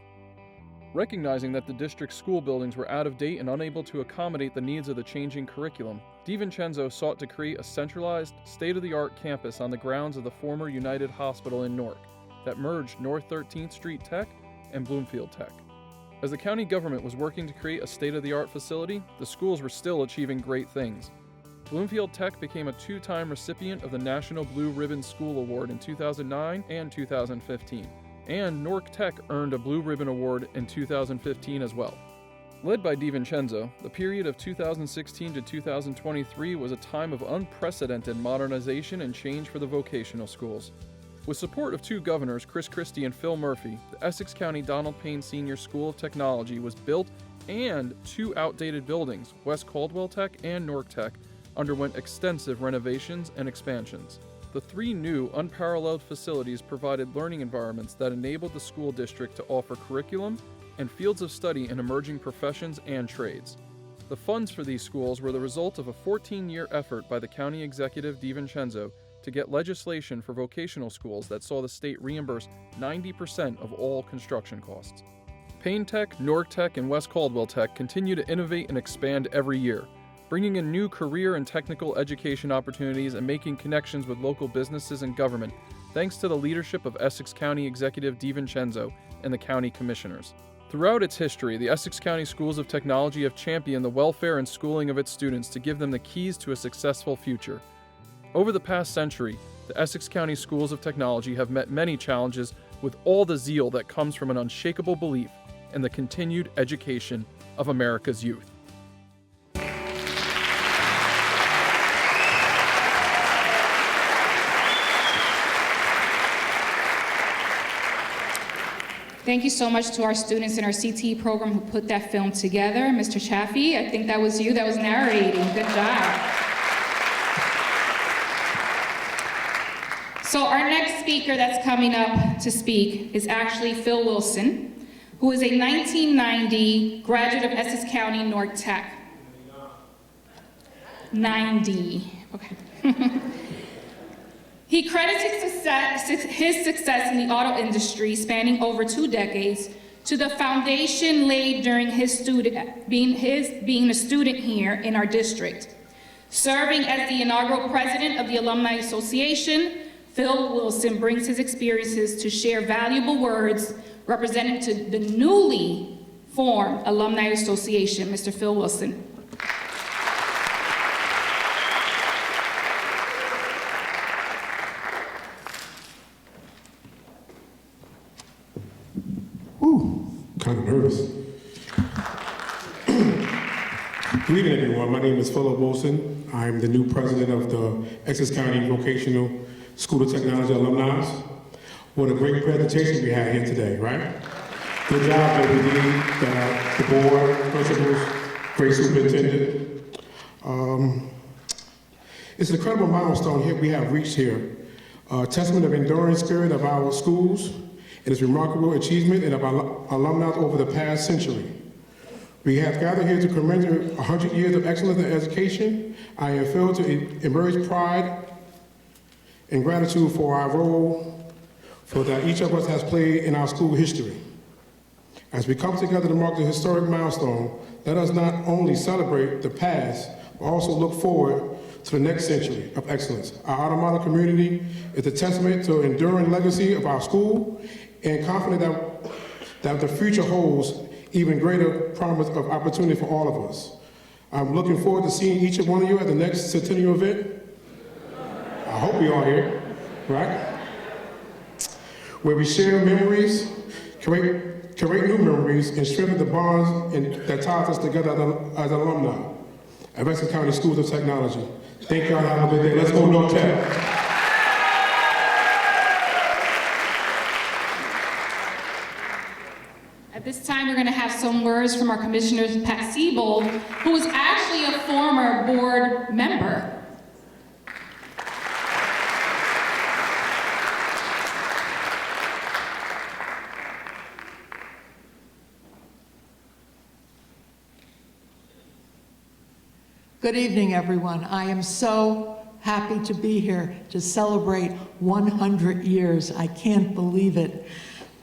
I: Recognizing that the district's school buildings were out of date and unable to accommodate the needs of the changing curriculum, DiVincenzo sought to create a centralized, state-of-the-art campus on the grounds of the former United Hospital in Newark that merged North 13th Street Tech and Bloomfield Tech. As the county government was working to create a state-of-the-art facility, the schools were still achieving great things. Bloomfield Tech became a 2-time recipient of the National Blue Ribbon School Award in 2009 and 2015, and Newark Tech earned a Blue Ribbon Award in 2015 as well. Led by DiVincenzo, the period of 2016 to 2023 was a time of unprecedented modernization and change for the vocational schools. With support of 2 governors, Chris Christie and Phil Murphy, the Essex County Donald Payne Sr. School of Technology was built, and 2 outdated buildings, West Caldwell Tech and Newark Tech, underwent extensive renovations and expansions. The 3 new, unparalleled facilities provided learning environments that enabled the school district to offer curriculum and fields of study in emerging professions and trades. The funds for these schools were the result of a 14-year effort by the county executive DiVincenzo to get legislation for vocational schools that saw the state reimburse 90% of all construction costs. Payne Tech, Newark Tech, and West Caldwell Tech continue to innovate and expand every year, bringing in new career and technical education opportunities and making connections with local businesses and government, thanks to the leadership of Essex County Executive DiVincenzo and the county commissioners. Throughout its history, the Essex County Schools of Technology have championed the welfare and schooling of its students to give them the keys to a successful future. Over the past century, the Essex County Schools of Technology have met many challenges with all the zeal that comes from an unshakable belief in the continued education of America's youth.
A: Thank you so much to our students in our CTE program who put that film together. Mr. Chaffee, I think that was you that was narrating. Good job. So our next speaker that's coming up to speak is actually Phil Wilson, who is a 1990 graduate of Essex County Newark Tech. 90, okay. He credits his success in the auto industry, spanning over 2 decades, to the foundation laid during his being a student here in our district. Serving as the inaugural president of the Alumni Association, Phil Wilson brings his experiences to share valuable words representing to the newly formed Alumni Association. Mr. Phil Wilson.
J: kind of nervous. Good evening, everyone. My name is Philip Wilson. I'm the new president of the Essex County Vocational School of Technology Alumni. What a great presentation we had here today, right? Good job, Edwin D, the board, principals, great superintendent. It's an incredible milestone here we have reached here. A testament of enduring spirit of our schools and its remarkable achievement and of our alumni over the past century. We have gathered here to commemorate 100 years of excellence in education. I am filled to emerge pride and gratitude for our role that each of us has played in our school history. As we come together to mark the historic milestone, let us not only celebrate the past, but also look forward to the next century of excellence. Our Automata community is a testament to the enduring legacy of our school and confident that the future holds even greater promise of opportunity for all of us. I'm looking forward to seeing each one of you at the next Centennial event. I hope you're all here, right? Where we share memories, create new memories, and strengthen the bonds that ties us together as alumni at Essex County Schools of Technology. Thank y'all, have a good day. Let's go North Tech.
A: At this time, we're going to have some words from our commissioner, Pat Sebold, who is actually a former board member.
K: Good evening, everyone. I am so happy to be here to celebrate 100 years. I can't believe it.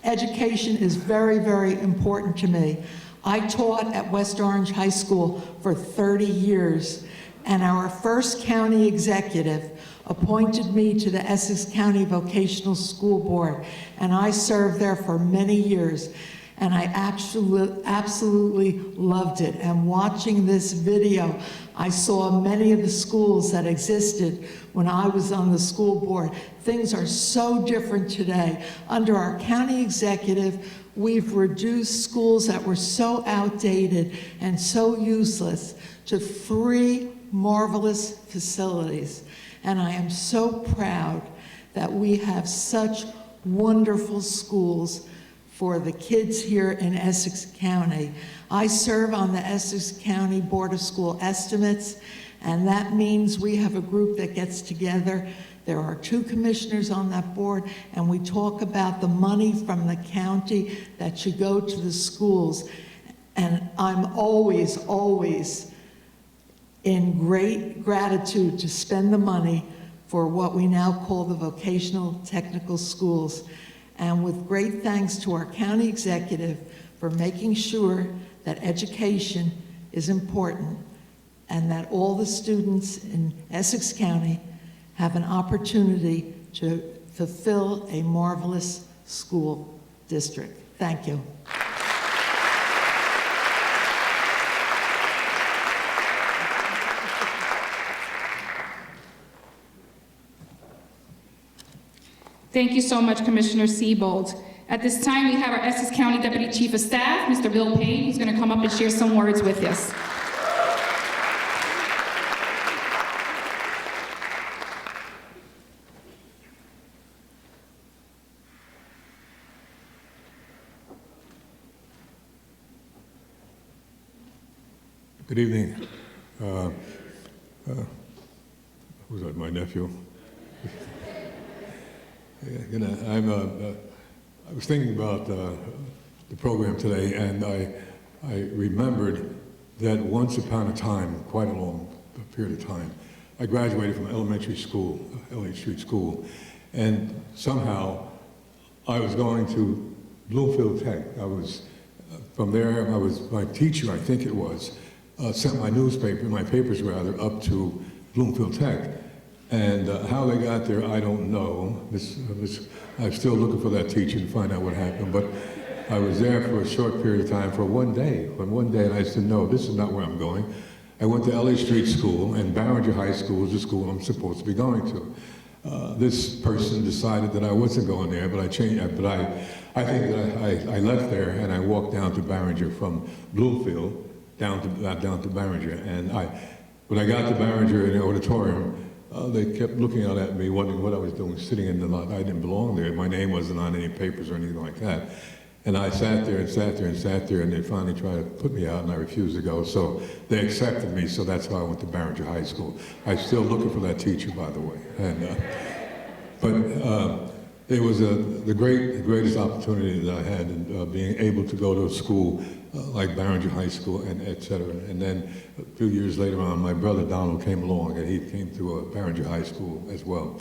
K: Education is very, very important to me. I taught at West Orange High School for 30 years, and our first county executive appointed me to the Essex County Vocational School Board, and I served there for many years. And I absolutely loved it. And watching this video, I saw many of the schools that existed when I was on the school board. Things are so different today. Under our county executive, we've reduced schools that were so outdated and so useless to 3 marvelous facilities. And I am so proud that we have such wonderful schools for the kids here in Essex County. I serve on the Essex County Board of School Estimates, and that means we have a group that gets together. There are 2 commissioners on that board, and we talk about the money from the county that should go to the schools. And I'm always, always in great gratitude to spend the money for what we now call the vocational technical schools. And with great thanks to our county executive for making sure that education is important and that all the students in Essex County have an opportunity to fulfill a marvelous school district. Thank you.
A: Thank you so much, Commissioner Sebold. At this time, we have our Essex County Deputy Chief of Staff, Mr. Bill Payne, who's going to come up and share some words with us.
J: Good evening. Who's that, my nephew? You know, I was thinking about the program today, and I remembered that once upon a time, quite a long period of time, I graduated from elementary school, LH Street School, and somehow I was going to Bloomfield Tech. I was, from there, my teacher, I think it was, sent my papers rather, up to Bloomfield Tech. And how they got there, I don't know. I'm still looking for that teacher to find out what happened. But I was there for a short period of time, for one day. And I said, no, this is not where I'm going. I went to LA Street School, and Barringer High School is the school I'm supposed to be going to. This person decided that I wasn't going there, but I changed. But
L: I think that I left there and I walked down to Barringer from Bloomfield down to Barringer. And when I got to Barringer in the auditorium, they kept looking out at me, wondering what I was doing, sitting in the lot. I didn't belong there. My name wasn't on any papers or anything like that. And I sat there and sat there and sat there, and they finally tried to put me out, and I refused to go. So they accepted me, so that's how I went to Barringer High School. I'm still looking for that teacher, by the way. And, it was the greatest opportunity that I had in being able to go to a school like Barringer High School, and et cetera. And then a few years later on, my brother Donald came along, and he came to Barringer High School as well.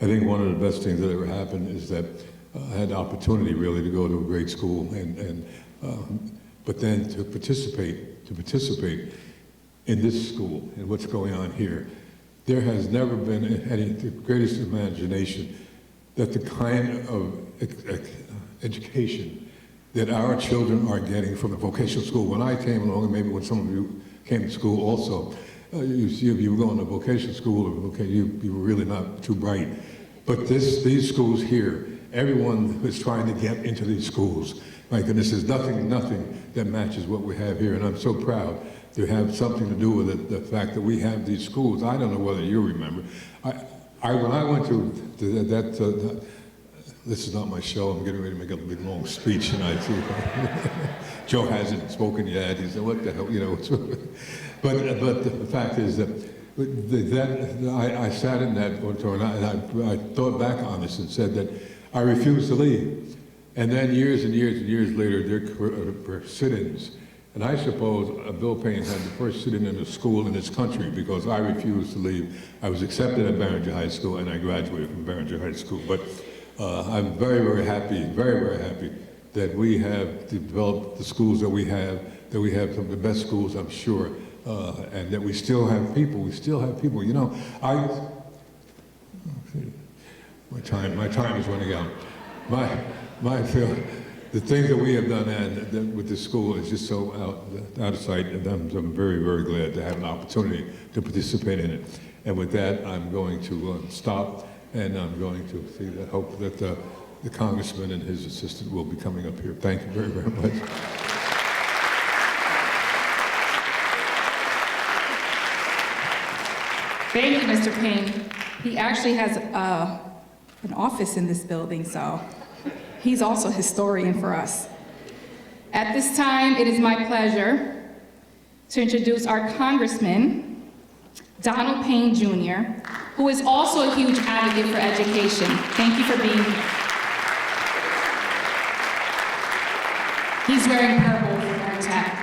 L: I think one of the best things that ever happened is that I had the opportunity really to go to a great school, but then to participate in this school and what's going on here. There has never been the greatest imagination that the kind of education that our children are getting from the vocational school. When I came along, and maybe when some of you came to school also, you were going to vocational school, you were really not too bright. But these schools here, everyone is trying to get into these schools. My goodness, there's nothing that matches what we have here, and I'm so proud to have something to do with it, the fact that we have these schools. I don't know whether you remember. When I went to that, this is not my show, I'm getting ready to make a big long speech tonight too. Joe hasn't spoken yet, he said, what the hell, you know. But the fact is that I sat in that auditorium and I thought back on this and said that I refused to leave. And then years and years and years later, there were sit-ins. And I suppose Bill Payne had the first sit-in in a school in this country because I refused to leave. I was accepted at Barringer High School and I graduated from Barringer High School. But I'm very, very happy that we have developed the schools that we have some of the best schools, I'm sure, and that we still have people. You know, my time is running out. The things that we have done with this school is just so out of sight, and I'm very, very glad to have an opportunity to participate in it. And with that, I'm going to stop, and I'm going to hope that the Congressman and his assistant will be coming up here. Thank you very, very much.
M: Thank you, Mr. Payne. He actually has an office in this building, so he's also a historian for us.
A: At this time, it is my pleasure to introduce our Congressman, Donald Payne Jr., who is also a huge advocate for education. Thank you for being here. He's wearing purple for our tech.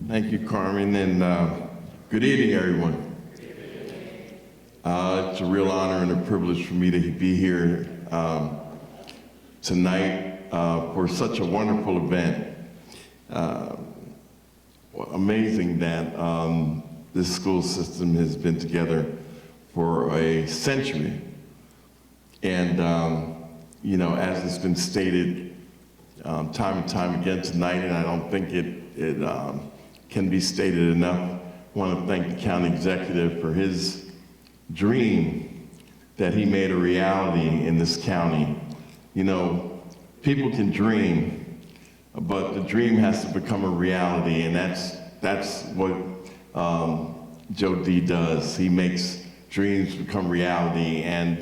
N: Thank you, Carmen, and good evening, everyone. It's a real honor and a privilege for me to be here tonight for such a wonderful event. Amazing that this school system has been together for a century. And, you know, as it's been stated time and time again tonight, and I don't think it can be stated enough, I want to thank the county executive for his dream that he made a reality in this county. You know, people can dream, but the dream has to become a reality, and that's what Joe D does. He makes dreams become reality, and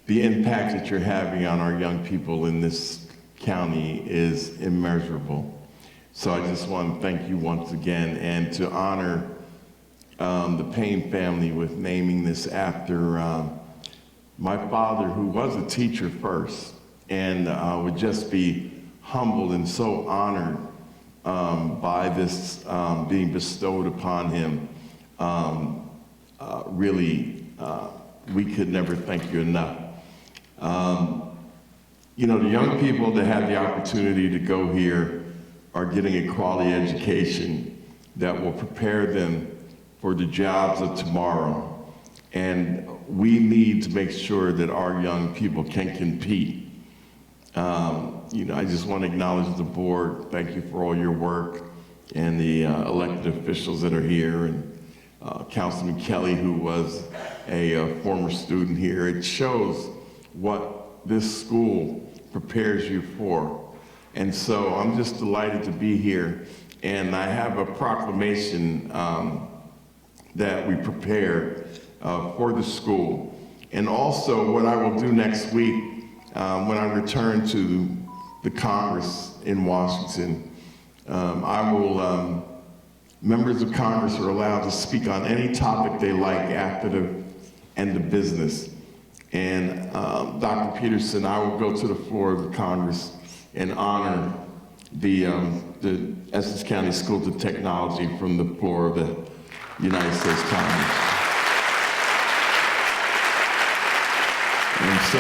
N: the impact that you're having on our young people in this county is immeasurable. So I just want to thank you once again, and to honor the Payne family with naming this after my father, who was a teacher first, and would just be humbled and so honored by this being bestowed upon him. Really, we could never thank you enough. You know, the young people that have the opportunity to go here are getting a quality education that will prepare them for the jobs of tomorrow. And we need to make sure that our young people can compete. You know, I just want to acknowledge the board. Thank you for all your work, and the elected officials that are here, and Councilman Kelly, who was a former student here. It shows what this school prepares you for. And so I'm just delighted to be here. And I have a proclamation that we prepared for the school. And also what I will do next week when I return to the Congress in Washington, members of Congress are allowed to speak on any topic they like after the end of business. And Dr. Pedersen, I will go to the floor of the Congress and honor the Essex County Schools of Technology from the floor of the United States Congress. And so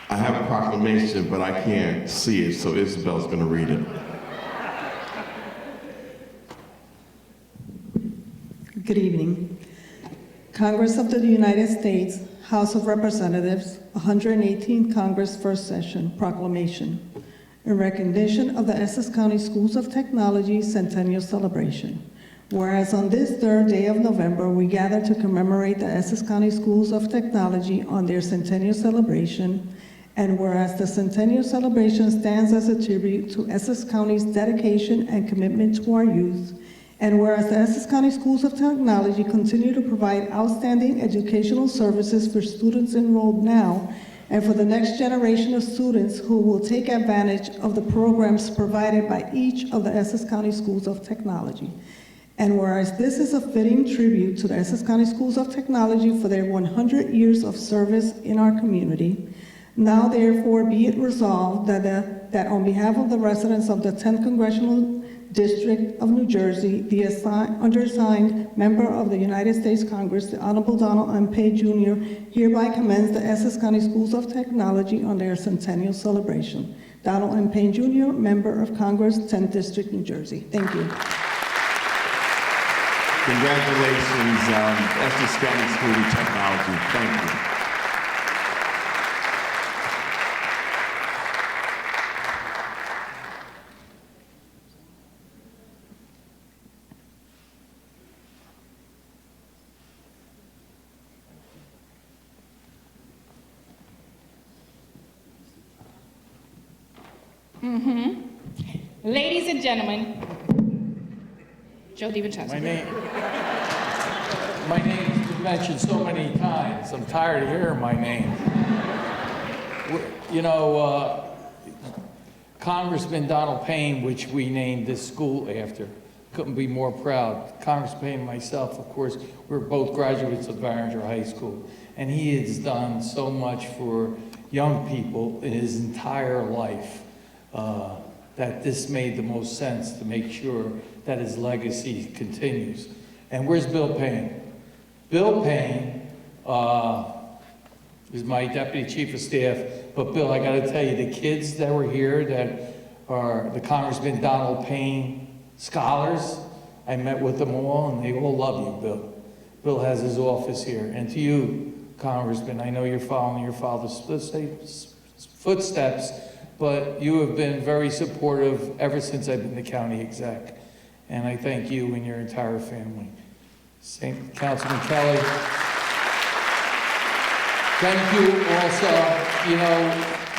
N: I have a proclamation, but I can't see it, so Isabel's gonna read it.
O: Good evening. Congress of the United States, House of Representatives, 118th Congress, First Session, Proclamation. In recognition of the Essex County Schools of Technology Centennial Celebration. Whereas on this third day of November, we gather to commemorate the Essex County Schools of Technology on their Centennial Celebration, and whereas the Centennial Celebration stands as a tribute to Essex County's dedication and commitment to our youth, and whereas the Essex County Schools of Technology continue to provide outstanding educational services for students enrolled now and for the next generation of students who will take advantage of the programs provided by each of the Essex County Schools of Technology. And whereas this is a fitting tribute to the Essex County Schools of Technology for their 100 years of service in our community, now therefore be it resolved that on behalf of the residents of the 10th Congressional District of New Jersey, the undersigned member of the United States Congress, the Honorable Donald M. Payne Jr., hereby commends the Essex County Schools of Technology on their centennial celebration. Donald M. Payne Jr., member of Congress, 10th District, New Jersey. Thank you.
N: Congratulations, Essex County School of Technology. Thank you.
A: Ladies and gentlemen, Joe DiVincenzo.
P: My name has been mentioned so many times. I'm tired of hearing my name. You know, Congressman Donald Payne, which we named this school after, couldn't be more proud. Congressman Payne and myself, of course, we're both graduates of Barringer High School, and he has done so much for young people in his entire life that this made the most sense to make sure that his legacy continues. And where's Bill Payne? Bill Payne is my deputy chief of staff, but Bill, I gotta tell you, the kids that were here that are the Congressman Donald Payne scholars, I met with them all and they all love you, Bill. Bill has his office here. And to you, Congressman, I know you're following your father's footsteps, but you have been very supportive ever since I've been the county exec. And I thank you and your entire family. Councilman Kelly, thank you also. You know,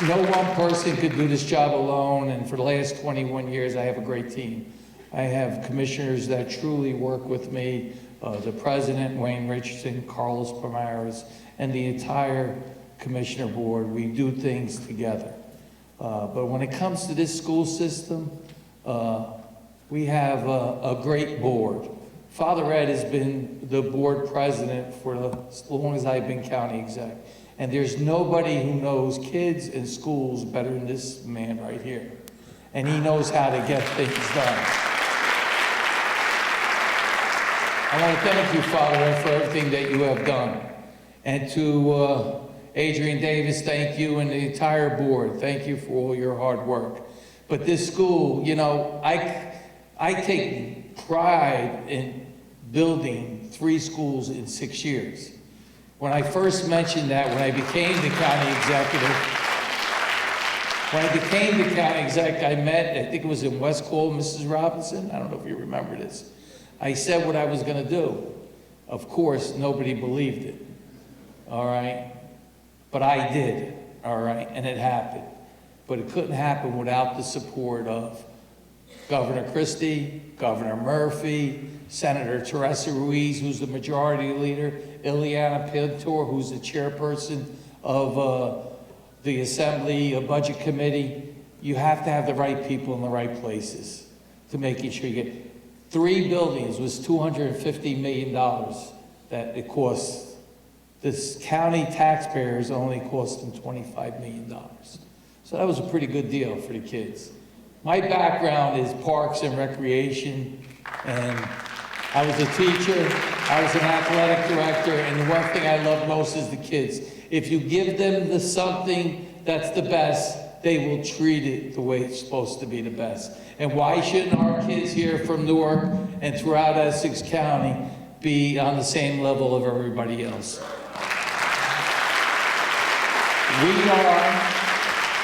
P: no one person could do this job alone, and for the last 21 years, I have a great team. I have commissioners that truly work with me, the president, Wayne Richardson, Carlos Pomares, and the entire commissioner board. We do things together. But when it comes to this school system, we have a great board. Father Ed has been the board president for as long as I've been county exec. And there's nobody who knows kids and schools better than this man right here. And he knows how to get things done. I want to thank you, Father Ed, for everything that you have done. And to Adrian Davis, thank you, and the entire board. Thank you for all your hard work. But this school, you know, I take pride in building 3 schools in 6 years. When I first mentioned that, when I became the county executive, When I became the county exec, I met, I think it was in West Cole, Mrs. Robinson. I don't know if you remember this. I said what I was going to do. Of course, nobody believed it, all right? But I did, all right? And it happened. But it couldn't happen without the support of Governor Christie, Governor Murphy, Senator Teresa Ruiz, who's the majority leader, Ileana Pintor, who's the chairperson of the Assembly Budget Committee. You have to have the right people in the right places to making sure you get 3 buildings was $250 million that it cost. This county taxpayers only cost them $25 million. So that was a pretty good deal for the kids. My background is parks and recreation, and I was a teacher, I was an athletic director, and the one thing I love most is the kids. If you give them something that's the best, they will treat it the way it's supposed to be the best. And why shouldn't our kids here from Newark and throughout Essex County be on the same level of everybody else?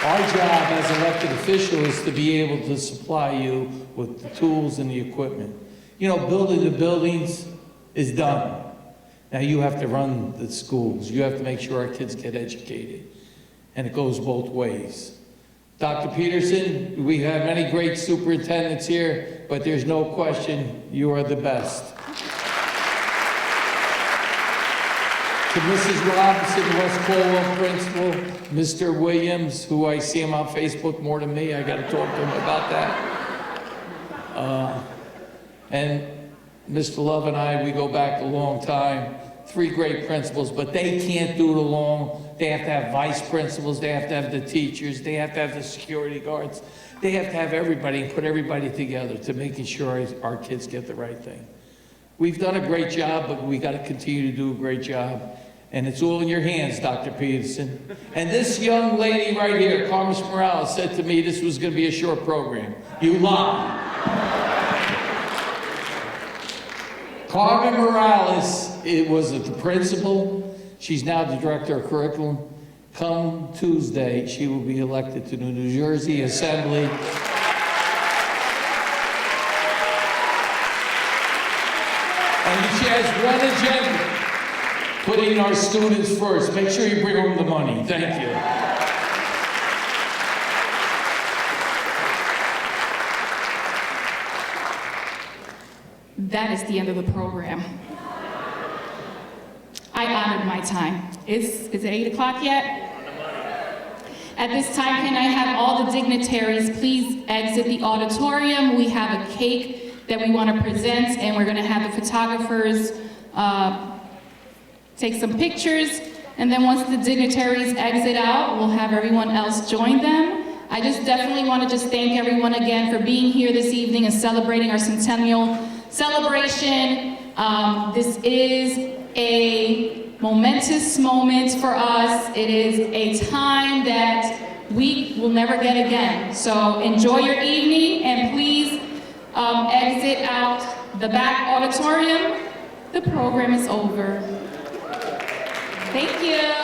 P: Our job as elected officials is to be able to supply you with the tools and the equipment. You know, building the buildings is done. Now you have to run the schools. You have to make sure our kids get educated. And it goes both ways. Dr. Pedersen, we have many great superintendents here, but there's no question you are the best. To Mrs. Robinson, West Colwell principal, Mr. Williams, who I see him on Facebook more than me, I got to talk to him about that. And Mr. Love and I, we go back a long time. 3 great principals, but they can't do it alone. They have to have vice principals, they have to have the teachers, they have to have the security guards. They have to have everybody and put everybody together to making sure our kids get the right thing. We've done a great job, but we got to continue to do a great job. And it's all in your hands, Dr. Pedersen. And this young lady right here, Carmen Morales, said to me this was going to be a short program. You lie. Carmen Morales, it was the principal. She's now the director of curriculum. Come Tuesday, she will be elected to the New Jersey Assembly. And she has one agenda, putting our students first. Make sure you bring home the money. Thank you.
A: That is the end of the program. I honored my time. Is it 8 o'clock yet? At this time, can I have all the dignitaries please exit the auditorium? We have a cake that we want to present, and we're going to have the photographers take some pictures, and then once the dignitaries exit out, we'll have everyone else join them. I just definitely want to just thank everyone again for being here this evening and celebrating our Centennial celebration. This is a momentous moment for us. It is a time that we will never get again. So enjoy your evening, and please exit out the back auditorium. The program is over. Thank you.